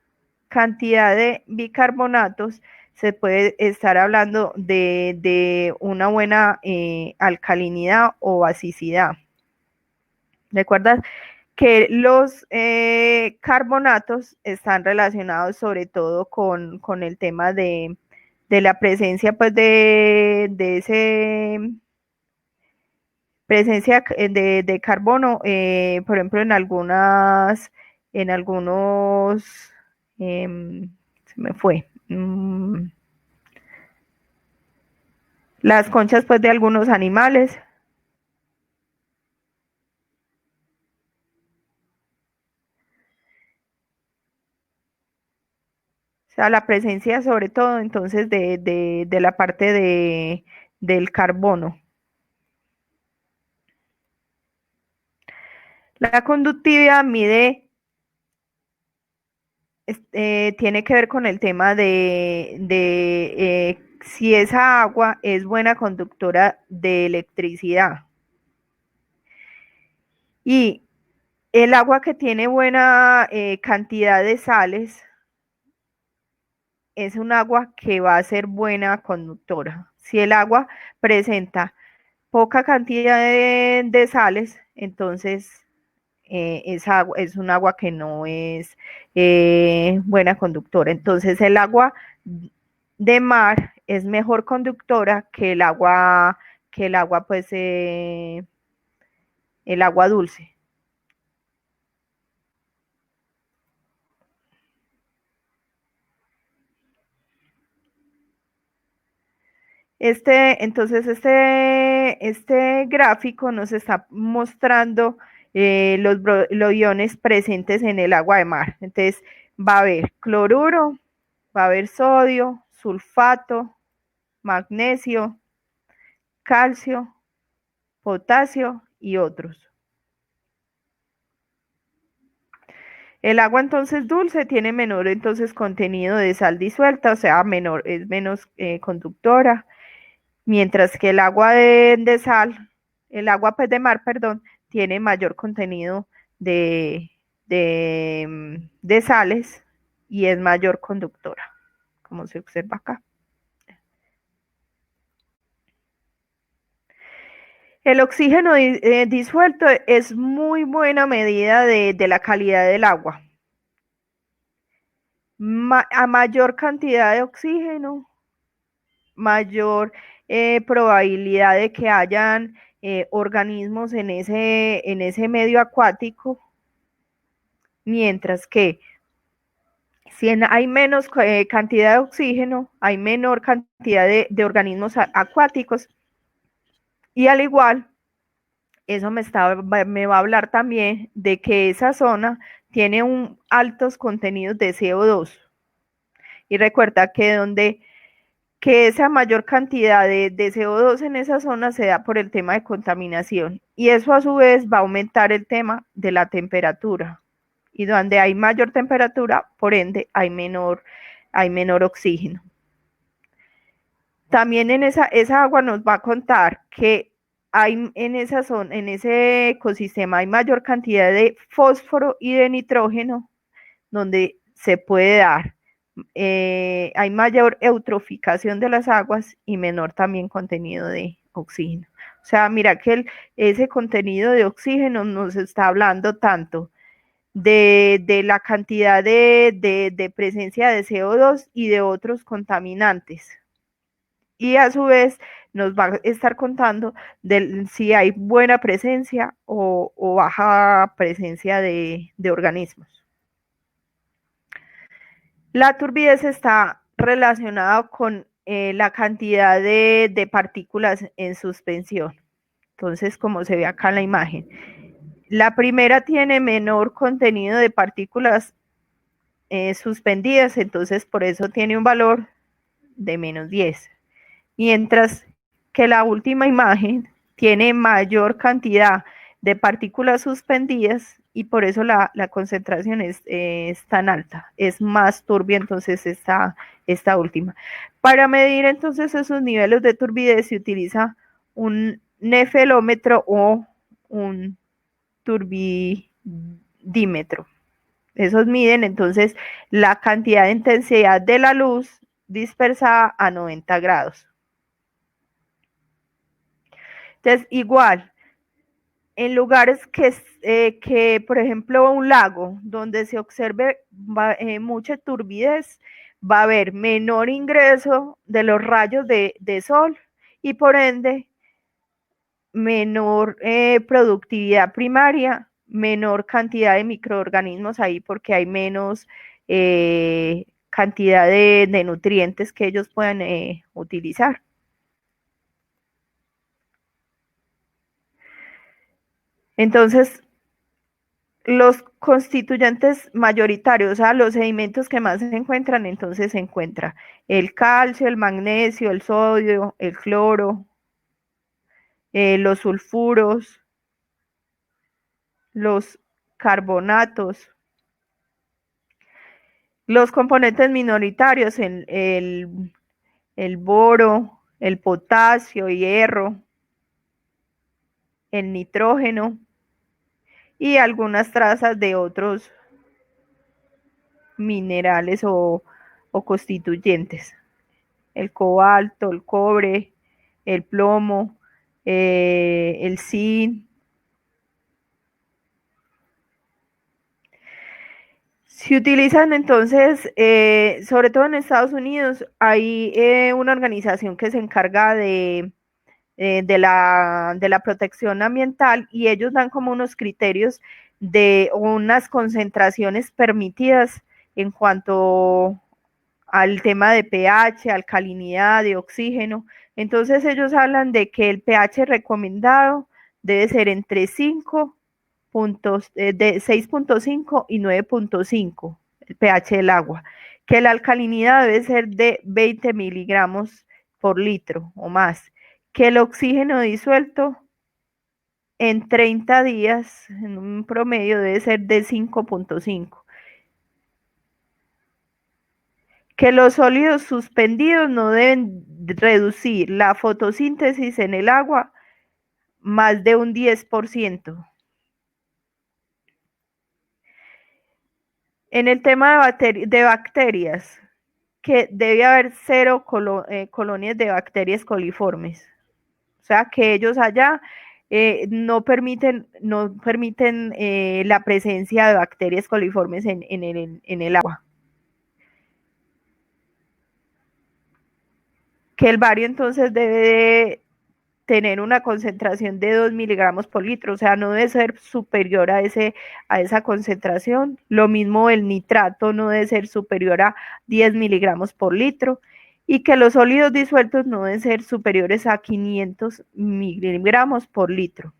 Speaker 1: cantidad de bicarbonatos, se puede estar hablando de una buena alcalinidad o basicidad. ¿Recuerdas que los carbonatos están relacionados sobre todo con el tema de la presencia pues de ese presencia de carbono, por ejemplo, en algunos, se me fue, las conchas pues de algunos animales. O sea, la presencia sobre todo entonces de la parte del carbono. La conductividad tiene que ver con el tema de si esa agua es buena conductora de electricidad. Y el agua que tiene buena cantidad de sales es un agua que va a ser buena conductora. Si el agua presenta poca cantidad de sales, entonces es un agua que no es buena conductora. Entonces el agua de mar es mejor conductora que el agua pues el agua dulce. Este gráfico nos está mostrando los iones presentes en el agua de mar. Entonces, va a haber cloruro, va a haber sodio, sulfato, magnesio, calcio, potasio y otros. El agua entonces dulce tiene menor entonces contenido de sal disuelta, o sea, es menos conductora, mientras que el agua de sal, el agua pues, de mar, perdón, tiene mayor contenido de, de sales y es mayor conductora, como se observa acá. El oxígeno disuelto es muy buena medida de la calidad del agua. A mayor cantidad de oxígeno, mayor probabilidad de que hayan organismos en ese medio acuático, mientras que si hay menos cantidad de oxígeno, hay menor cantidad de organismos acuáticos, y al igual, eso me va a hablar también de que esa zona tiene altos contenidos de CO2. Y recuerda que esa mayor cantidad de CO2 en esa zona se da por el tema de contaminación. Y eso a su vez va a aumentar el tema de la temperatura. Y donde hay mayor temperatura, por ende, hay menor oxígeno. También esa agua nos va a contar que hay en esa zona, en ese ecosistema, hay mayor cantidad de fósforo y de nitrógeno, donde se puede dar. Hay mayor eutroficación de las aguas y menor también contenido de oxígeno. O sea, mira que ese contenido de oxígeno nos está hablando tanto de la cantidad de presencia de CO2 y de otros contaminantes. Y a su vez nos va a estar contando si hay buena presencia o baja presencia de organismos. La turbidez está relacionada con la cantidad de partículas en suspensión. Entonces, como se ve acá en la imagen, la primera tiene menor contenido de partículas suspendidas, entonces por eso tiene un valor de menos 10. Mientras que la última imagen tiene mayor cantidad de partículas suspendidas y por eso la concentración es tan alta, es más turbia entonces esta última. Para medir entonces esos niveles de turbidez se utiliza un nefelómetro o un turbidímetro. Esos miden entonces la cantidad de intensidad de la luz dispersada a 90 grados. Entonces, igual, en lugares que, por ejemplo, un lago donde se observe mucha turbidez, va a haber menor ingreso de los rayos de sol y por ende menor productividad primaria, menor cantidad de microorganismos ahí porque hay menos cantidad de nutrientes que ellos puedan utilizar. Entonces, los constituyentes mayoritarios, o sea, los sedimentos que más se encuentran, entonces se encuentra el calcio, el magnesio, el sodio, el cloro, los sulfuros, los carbonatos, los componentes minoritarios, el boro, el potasio, hierro, el nitrógeno y algunas trazas de otros minerales o constituyentes. El cobalto, el cobre, el plomo, el zinc. Se utilizan entonces, sobre todo en Estados Unidos, hay una organización que se encarga de la protección ambiental y ellos dan como unos criterios de unas concentraciones permitidas en cuanto al tema de pH, alcalinidad, de oxígeno. Entonces ellos hablan de que el pH recomendado debe ser entre 5 puntos, de 6.5 y 9.5, el pH del agua, que la alcalinidad debe ser de 20 miligramos por litro o más, que el oxígeno disuelto en 30 días, en un promedio, debe ser de 5.5, que los sólidos suspendidos no deben reducir la fotosíntesis en el agua más de un 10%. En el tema de bacterias, que debe haber cero colonias de bacterias coliformes. O sea, que ellos allá no permiten la presencia de bacterias coliformes en el agua. Que el bario entonces debe tener una concentración de 2 miligramos por litro, o sea, no debe ser superior a esa concentración. Lo mismo el nitrato no debe ser superior a 10 miligramos por litro y que los sólidos disueltos no deben ser superiores a 500 miligramos por litro.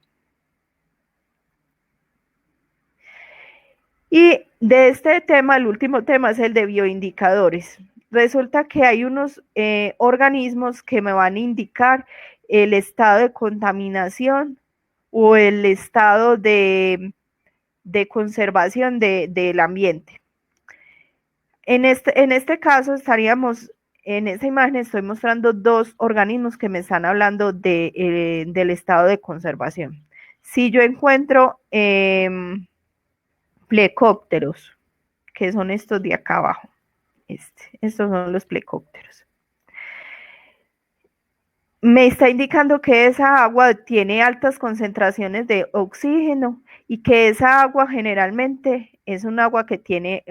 Speaker 1: Y de este tema, el último tema es el de bioindicadores. Resulta que hay unos organismos que me van a indicar el estado de contaminación o el estado de conservación del ambiente. En este caso estaríamos, en esta imagen estoy mostrando dos organismos que me están hablando del estado de conservación. Si yo encuentro plecópteros, que son estos de acá abajo, estos son los plecópteros, me está indicando que esa agua tiene altas concentraciones de oxígeno y que esa agua generalmente es un agua que tiene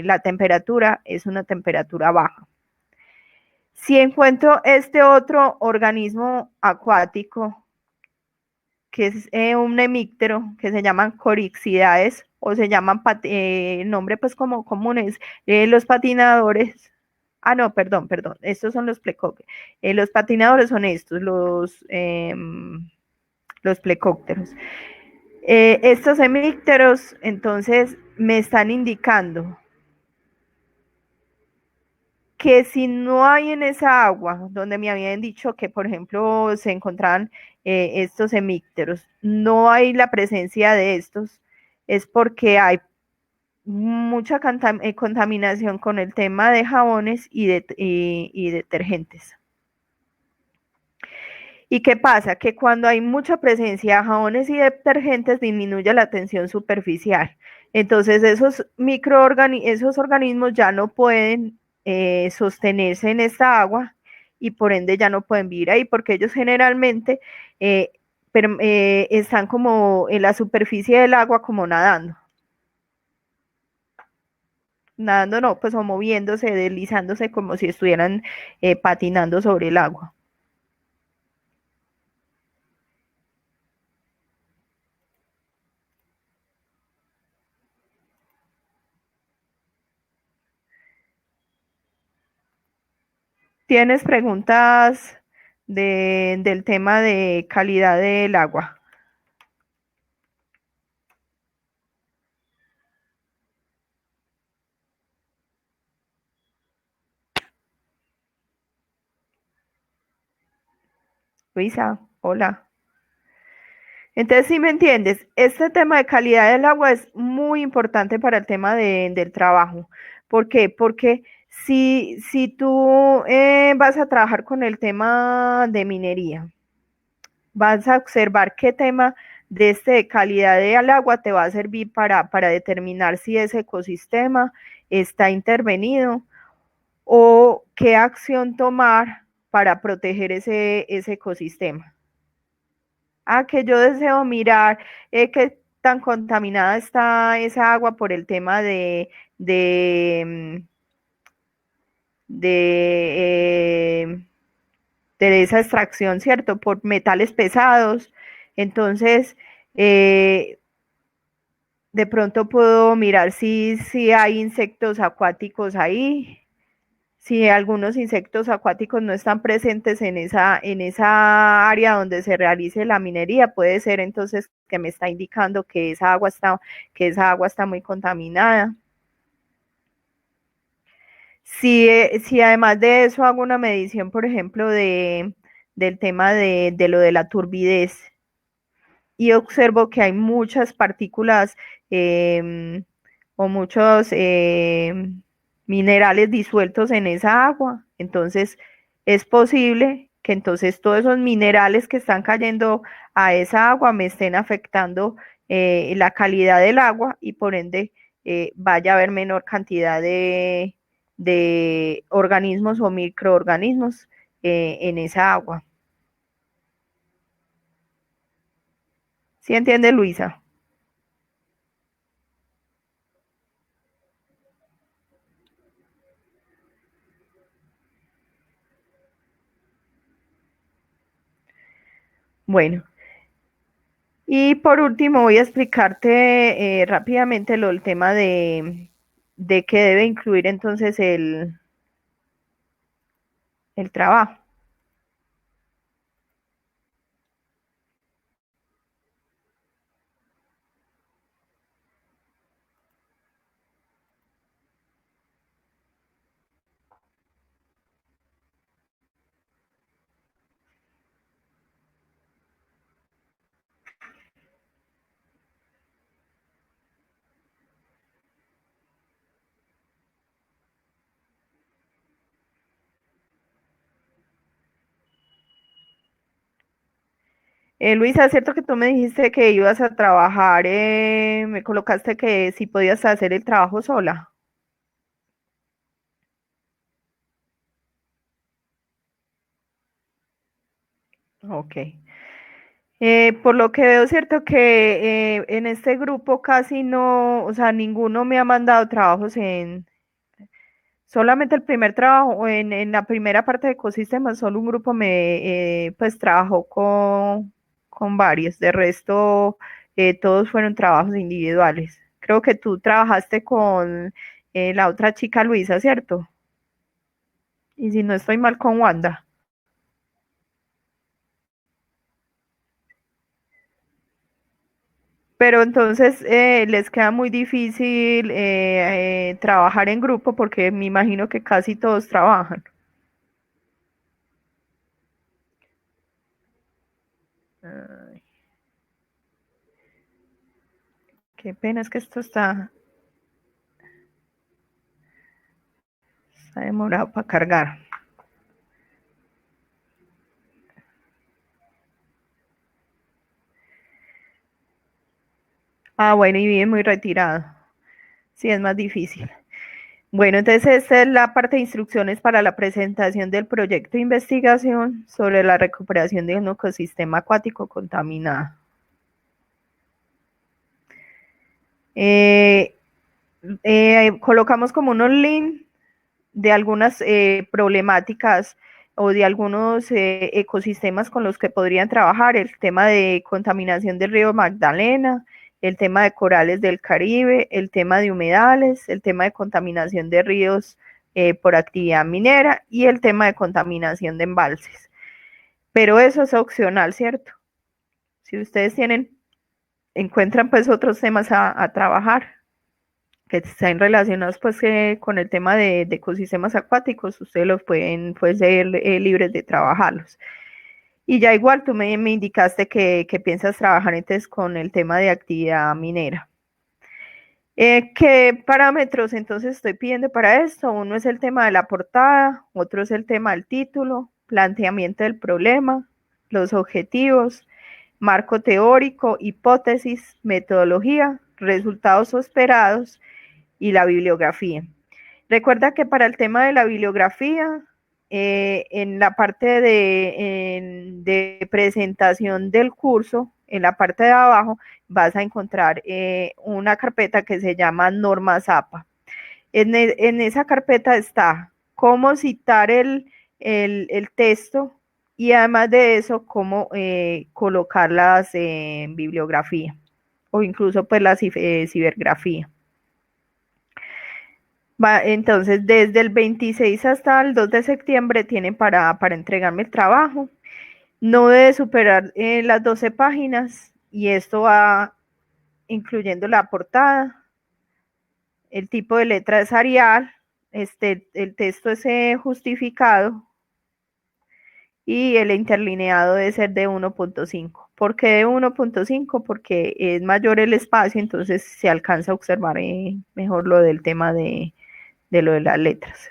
Speaker 1: la temperatura, es una temperatura baja. Si encuentro este otro organismo acuático, que es un hemíptero, que se llaman corixidaes, o se llaman, nombre pues como comunes, los patinadores. Ah, no, perdón, estos son los plecópteros. Los patinadores son estos, los plecópteros. Estos hemípteros, entonces, me están indicando que si no hay en esa agua, donde me habían dicho que, por ejemplo, se encontraban estos hemípteros, no hay la presencia de estos, es porque hay mucha contaminación con el tema de jabones y detergentes. ¿Y qué pasa? Que cuando hay mucha presencia de jabones y detergentes disminuye la tensión superficial. Entonces esos organismos ya no pueden sostenerse en esta agua y por ende ya no pueden vivir ahí porque ellos generalmente están como en la superficie del agua como nadando. Nadando no, pues o moviéndose, deslizándose como si estuvieran patinando sobre el agua. ¿Tienes preguntas del tema de calidad del agua? Luisa, hola. Entonces, si me entiendes, este tema de calidad del agua es muy importante para el tema del trabajo. ¿Por qué? Porque si tú vas a trabajar con el tema de minería, vas a observar qué tema de calidad del agua te va a servir para determinar si ese ecosistema está intervenido o qué acción tomar para proteger ese ecosistema. Que yo deseo mirar qué tan contaminada está esa agua por el tema de, de esa extracción, ¿cierto? Por metales pesados. Entonces, de pronto puedo mirar si hay insectos acuáticos ahí, si algunos insectos acuáticos no están presentes en esa área donde se realice la minería, puede ser entonces que me está indicando que esa agua está muy contaminada. Si además de eso hago una medición, por ejemplo, del tema de lo de la turbidez y observo que hay muchas partículas eh, o muchos minerales disueltos en esa agua, entonces es posible que entonces todos esos minerales que están cayendo a esa agua me estén afectando la calidad del agua y por ende vaya a haber menor cantidad de organismos o microorganismos en esa agua. ¿Sí entiende, Luisa? Bueno, y por último voy a explicarte rápidamente el tema de qué debe incluir entonces el trabajo. Luisa, ¿es cierto que tú me dijiste que ibas a trabajar, me colocaste que si podías hacer el trabajo sola? Ok. Por lo que veo, cierto que en este grupo casi no, o sea, ninguno me ha mandado trabajos solamente el primer trabajo, en la primera parte de ecosistemas, solo un grupo pues trabajó con varios, de resto todos fueron trabajos individuales. Creo que tú trabajaste con la otra chica Luisa, ¿cierto? Y si no estoy mal con Wanda. Pero entonces les queda muy difícil trabajar en grupo porque me imagino que casi todos trabajan. Ay, qué pena, es que esto está demorado para cargar. Ah, bueno, y vive muy retirado. Sí, es más difícil. Bueno, entonces esta es la parte de instrucciones para la presentación del proyecto de investigación sobre la recuperación de un ecosistema acuático contaminado. Eh, colocamos como unos links de algunas problemáticas o de algunos ecosistemas con los que podrían trabajar, el tema de contaminación del río Magdalena, el tema de corales del Caribe, el tema de humedales, el tema de contaminación de ríos por actividad minera y el tema de contaminación de embalses. Pero eso es opcional, ¿cierto? Si ustedes encuentran pues otros temas a trabajar que estén relacionados pues con el tema de ecosistemas acuáticos, ustedes los pueden ser libres de trabajarlos. Y ya igual tú me indicaste que piensas trabajar entonces con el tema de actividad minera. ¿Qué parámetros entonces estoy pidiendo para esto? Uno es el tema de la portada, otro es el tema del título, planteamiento del problema, los objetivos, marco teórico, hipótesis, metodología, resultados esperados y la bibliografía. Recuerda que para el tema de la bibliografía, en la parte de presentación del curso, en la parte de abajo, vas a encontrar una carpeta que se llama Normas APA. En esa carpeta está cómo citar el texto y además de eso, cómo colocarlas en bibliografía o incluso pues la cibergrafía. Entonces, desde el 26 hasta el 2 de septiembre tienen para entregarme el trabajo. No debe superar las 12 páginas y esto va incluyendo la portada, el tipo de letra es Arial, el texto es justificado y el interlineado debe ser de 1.5. ¿Por qué de 1.5? Porque es mayor el espacio, entonces se alcanza a observar mejor lo del tema de lo de las letras.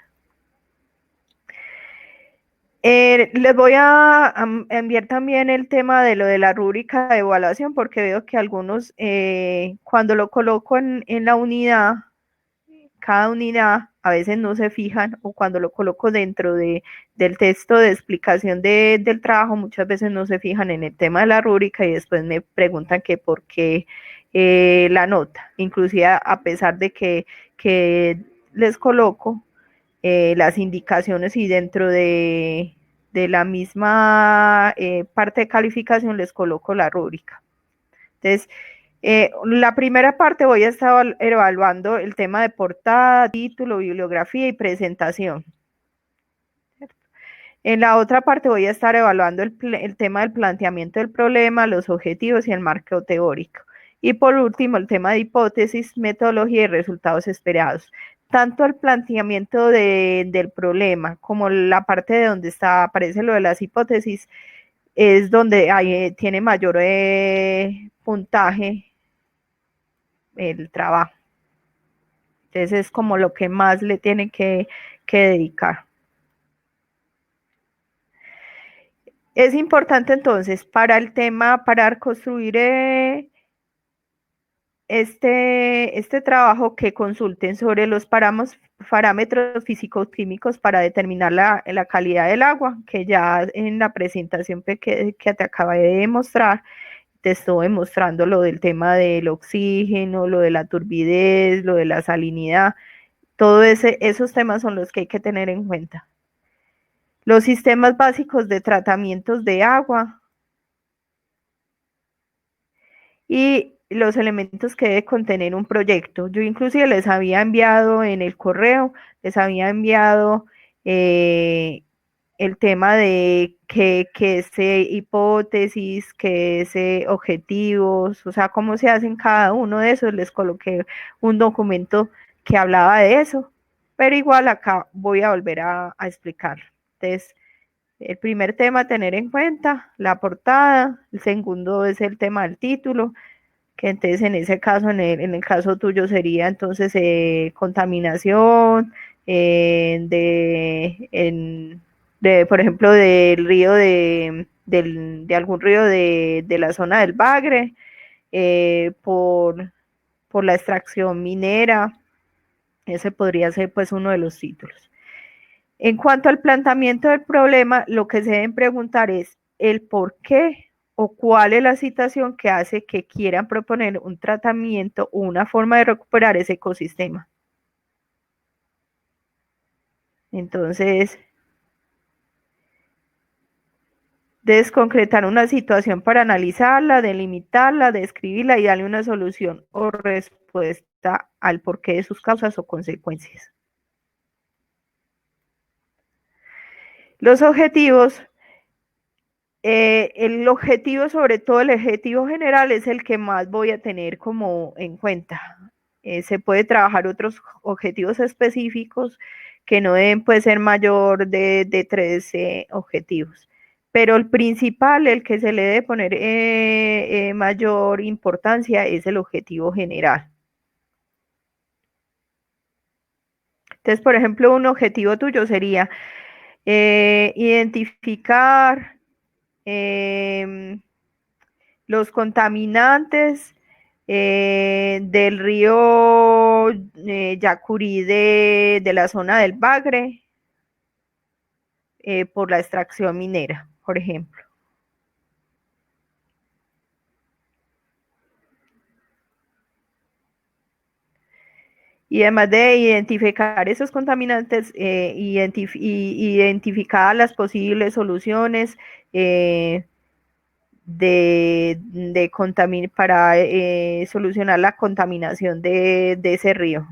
Speaker 1: Les voy a enviar también el tema de lo de la rúbrica de evaluación, porque veo que algunos, cuando lo coloco en la unidad, cada unidad, a veces no se fijan, o cuando lo coloco dentro del texto de explicación del trabajo, muchas veces no se fijan en el tema de la rúbrica y después me preguntan que por qué la nota, inclusive a pesar de que les coloco las indicaciones y dentro de la misma parte de calificación les coloco la rúbrica. Entonces, la primera parte voy a estar evaluando el tema de portada, título, bibliografía y presentación. En la otra parte voy a estar evaluando el tema del planteamiento del problema, los objetivos y el marco teórico. Y por último, el tema de hipótesis, metodología y resultados esperados. Tanto el planteamiento del problema como la parte de donde aparece lo de las hipótesis es donde tiene mayor puntaje el trabajo. Entonces es como lo que más le tienen que dedicar. Es importante entonces para el tema, para construir este trabajo, que consulten sobre los parámetros físico-químicos para determinar la calidad del agua, que ya en la presentación que te acabé de mostrar, te estuve mostrando lo del tema del oxígeno, lo de la turbidez, lo de la salinidad, todos esos temas son los que hay que tener en cuenta. Los sistemas básicos de tratamientos de agua y los elementos que debe contener un proyecto. Yo inclusive les había enviado en el correo, les había enviado el tema de que ese hipótesis, que ese objetivos, o sea, cómo se hacen cada uno de esos. Les coloqué un documento que hablaba de eso, pero igual acá voy a volver a explicar. Entonces, el primer tema a tener en cuenta, la portada. El segundo es el tema del título, que entonces en ese caso, en el caso tuyo sería entonces contaminación por ejemplo, del río de algún río de la zona del Bagre, por la extracción minera. Ese podría ser pues uno de los títulos. En cuanto al planteamiento del problema, lo que se deben preguntar es el por qué o cuál es la situación que hace que quieran proponer un tratamiento o una forma de recuperar ese ecosistema. Entonces, debes concretar una situación para analizarla, delimitarla, describirla y darle una solución o respuesta al porqué de sus causas o consecuencias. Los objetivos, el objetivo, sobre todo el objetivo general, es el que más voy a tener como en cuenta. Se puede trabajar otros objetivos específicos que no deben pues, ser mayor de 13 objetivos. Pero el principal, el que se le debe poner mayor importancia, es el objetivo general. Entonces, por ejemplo, un objetivo tuyo sería identificar los contaminantes del río Yacurí de la zona del Bagre por la extracción minera, por ejemplo. Y además de identificar esos contaminantes, identificar las posibles soluciones para solucionar la contaminación de ese río.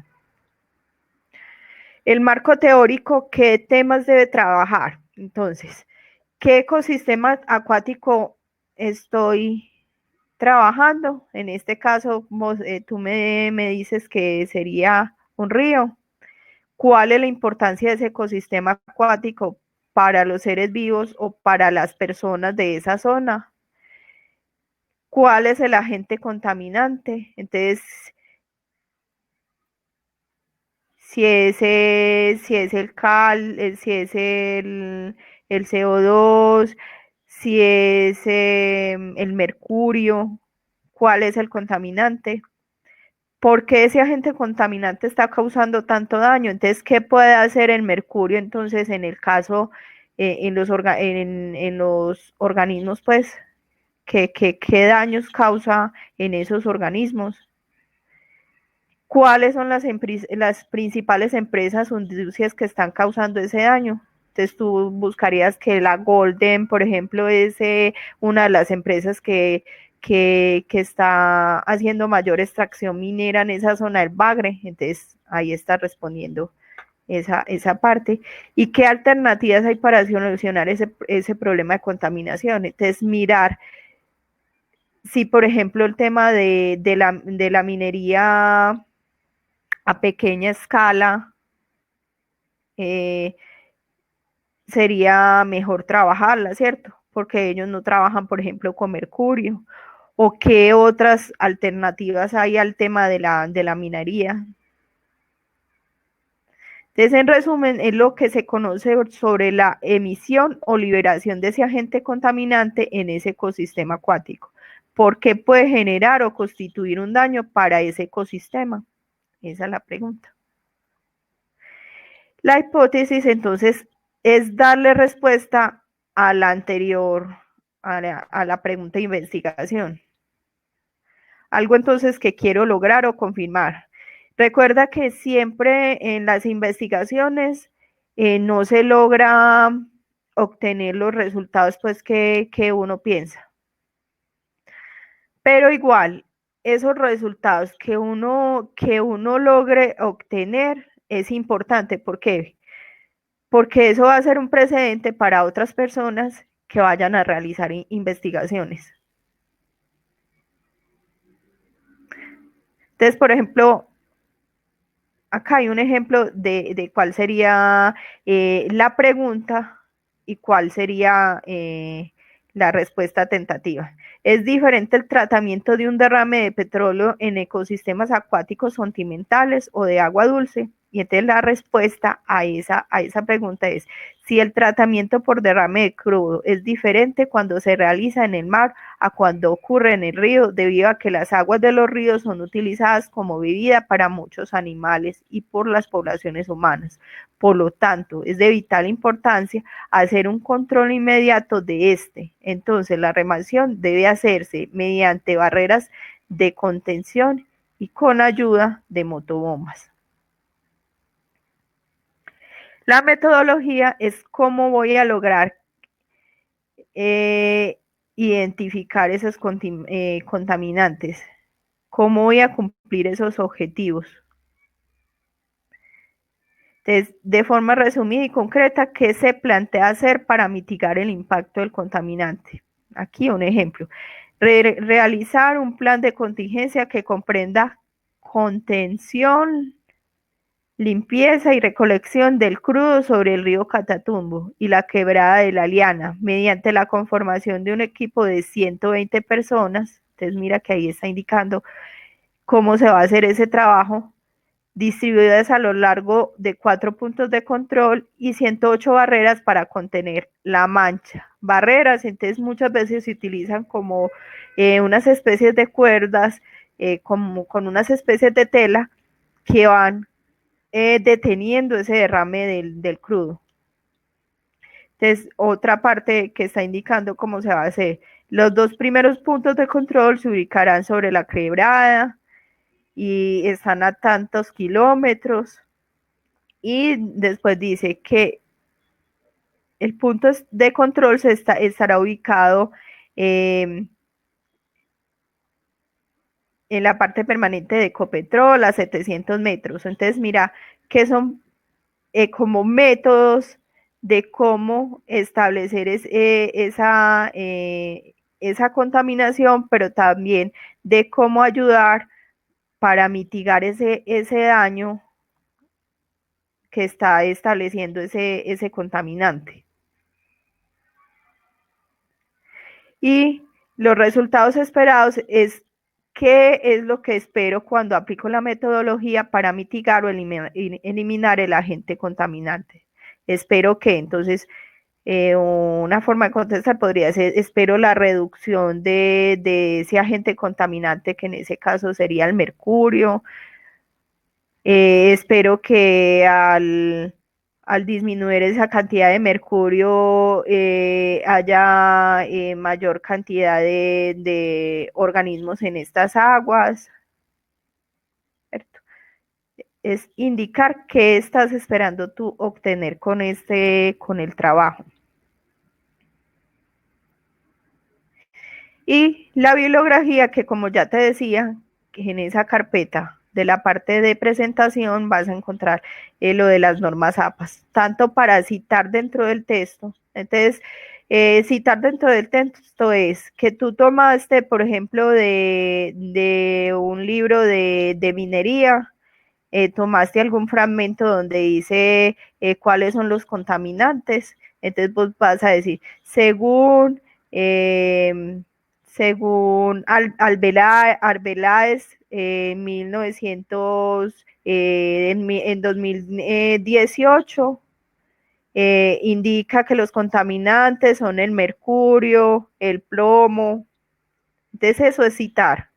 Speaker 1: El marco teórico, ¿qué temas debe trabajar? Entonces, ¿qué ecosistema acuático estoy trabajando? En este caso, tú me dices que sería un río. ¿Cuál es la importancia de ese ecosistema acuático para los seres vivos o para las personas de esa zona? ¿Cuál es el agente contaminante? Entonces, si es el cal, si es el CO2, si es el mercurio, ¿cuál es el contaminante? ¿Por qué ese agente contaminante está causando tanto daño? Entonces, ¿qué puede hacer el mercurio entonces en el caso, en los organismos, pues, qué daños causa en esos organismos? ¿Cuáles son las principales empresas o industrias que están causando ese daño? Entonces tú buscarías que la Golden, por ejemplo, es una de las empresas que está haciendo mayor extracción minera en esa zona del Bagre. Entonces ahí está respondiendo esa parte. ¿Y qué alternativas hay para solucionar ese problema de contaminación? Entonces mirar si, por ejemplo, el tema de la minería a pequeña escala, eh, sería mejor trabajarla, ¿cierto? Porque ellos no trabajan, por ejemplo, con mercurio. ¿O qué otras alternativas hay al tema de la minería? Entonces, en resumen, es lo que se conoce sobre la emisión o liberación de ese agente contaminante en ese ecosistema acuático. ¿Por qué puede generar o constituir un daño para ese ecosistema? Esa es la pregunta. La hipótesis, entonces, es darle respuesta a la anterior, a la pregunta de investigación. Algo entonces que quiero lograr o confirmar. Recuerda que siempre en las investigaciones no se logra obtener los resultados pues que uno piensa. Pero igual, esos resultados que uno logre obtener es importante. ¿Por qué? Porque eso va a ser un precedente para otras personas que vayan a realizar investigaciones. Entonces, por ejemplo, acá hay un ejemplo de cuál sería la pregunta y cuál sería la respuesta tentativa. Es diferente el tratamiento de un derrame de petróleo en ecosistemas acuáticos continentales o de agua dulce. Y entonces la respuesta a esa pregunta es si el tratamiento por derrame de crudo es diferente cuando se realiza en el mar a cuando ocurre en el río, debido a que las aguas de los ríos son utilizadas como bebida para muchos animales y por las poblaciones humanas. Por lo tanto, es de vital importancia hacer un control inmediato de este. Entonces, la remoción debe hacerse mediante barreras de contención y con ayuda de motobombas. La metodología es cómo voy a lograr identificar esos contaminantes, cómo voy a cumplir esos objetivos. Entonces, de forma resumida y concreta, ¿qué se plantea hacer para mitigar el impacto del contaminante? Aquí un ejemplo. Realizar un plan de contingencia que comprenda contención, limpieza y recolección del crudo sobre el río Catatumbo y la quebrada de la Liana, mediante la conformación de un equipo de 120 personas. Entonces, mira que ahí está indicando cómo se va a hacer ese trabajo, distribuidas a lo largo de 4 puntos de control y 108 barreras para contener la mancha. Barreras, entonces muchas veces se utilizan como unas especies de cuerdas, como con unas especies de tela que van deteniendo ese derrame del crudo. Entonces, otra parte que está indicando cómo se va a hacer. Los dos primeros puntos de control se ubicarán sobre la quebrada y están a tantos kilómetros. Y después dice que el punto de control estará ubicado eh, en la parte permanente de Ecopetrol a 700 metros. Entonces, mira, ¿qué son como métodos de cómo establecer esa contaminación, pero también de cómo ayudar para mitigar ese daño que está estableciendo ese contaminante. Y los resultados esperados es qué es lo que espero cuando aplico la metodología para mitigar o eliminar el agente contaminante. Espero que entonces una forma de contestar podría ser, espero la reducción de ese agente contaminante, que en ese caso sería el mercurio. Espero que al disminuir esa cantidad de mercurio haya mayor cantidad de organismos en estas aguas, ¿cierto? Es indicar qué estás esperando tú obtener con el trabajo. Y la bibliografía, que como ya te decía, que en esa carpeta de la parte de presentación vas a encontrar lo de las normas APAS, tanto para citar dentro del texto. Entonces, citar dentro del texto es que tú tomaste, por ejemplo, de un libro de minería, tomaste algún fragmento donde dice cuáles son los contaminantes, entonces vos vas a decir, según Arbeláez, 1900, en 2018, indica que los contaminantes son el mercurio, el plomo, entonces eso es citar.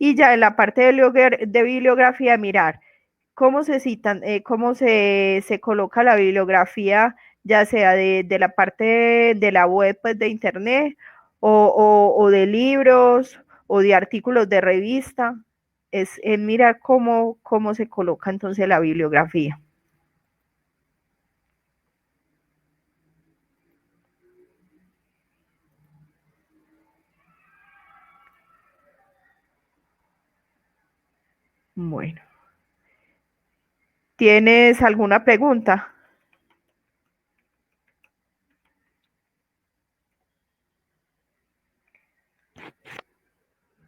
Speaker 1: Y ya en la parte de bibliografía, mirar cómo se citan, cómo se coloca la bibliografía, ya sea de la parte de la web, pues, de internet, o de libros, o de artículos de revista. Es mirar cómo se coloca entonces la bibliografía. Bueno, ¿tienes alguna pregunta?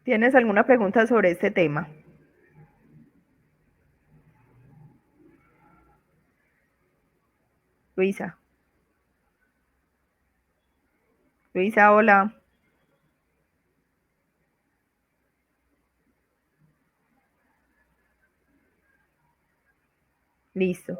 Speaker 1: ¿Tienes alguna pregunta sobre este tema? Luisa. Luisa, hola. Listo.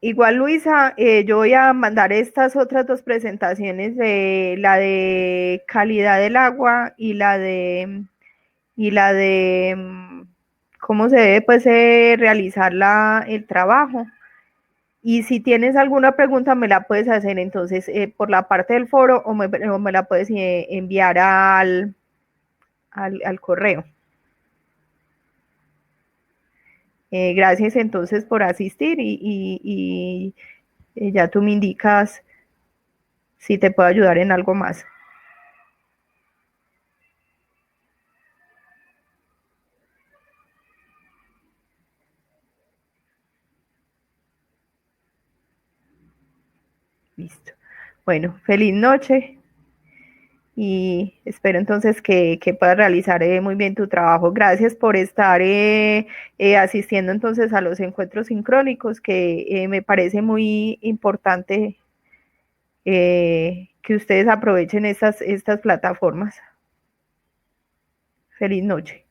Speaker 1: Igual, Luisa, yo voy a mandar estas otras dos presentaciones, de la de calidad del agua y la de cómo se debe, pues, realizar el trabajo. Y si tienes alguna pregunta me la puedes hacer entonces por la parte del foro, o me la puedes enviar al correo. Gracias entonces por asistir, y ya tú me indicas si te puedo ayudar en algo más. Listo. Bueno, feliz noche, y espero entonces que puedas realizar muy bien tu trabajo. Gracias por estar asistiendo entonces a los encuentros sincrónicos, que me parece muy importante que ustedes aprovechen estas plataformas. Feliz noche.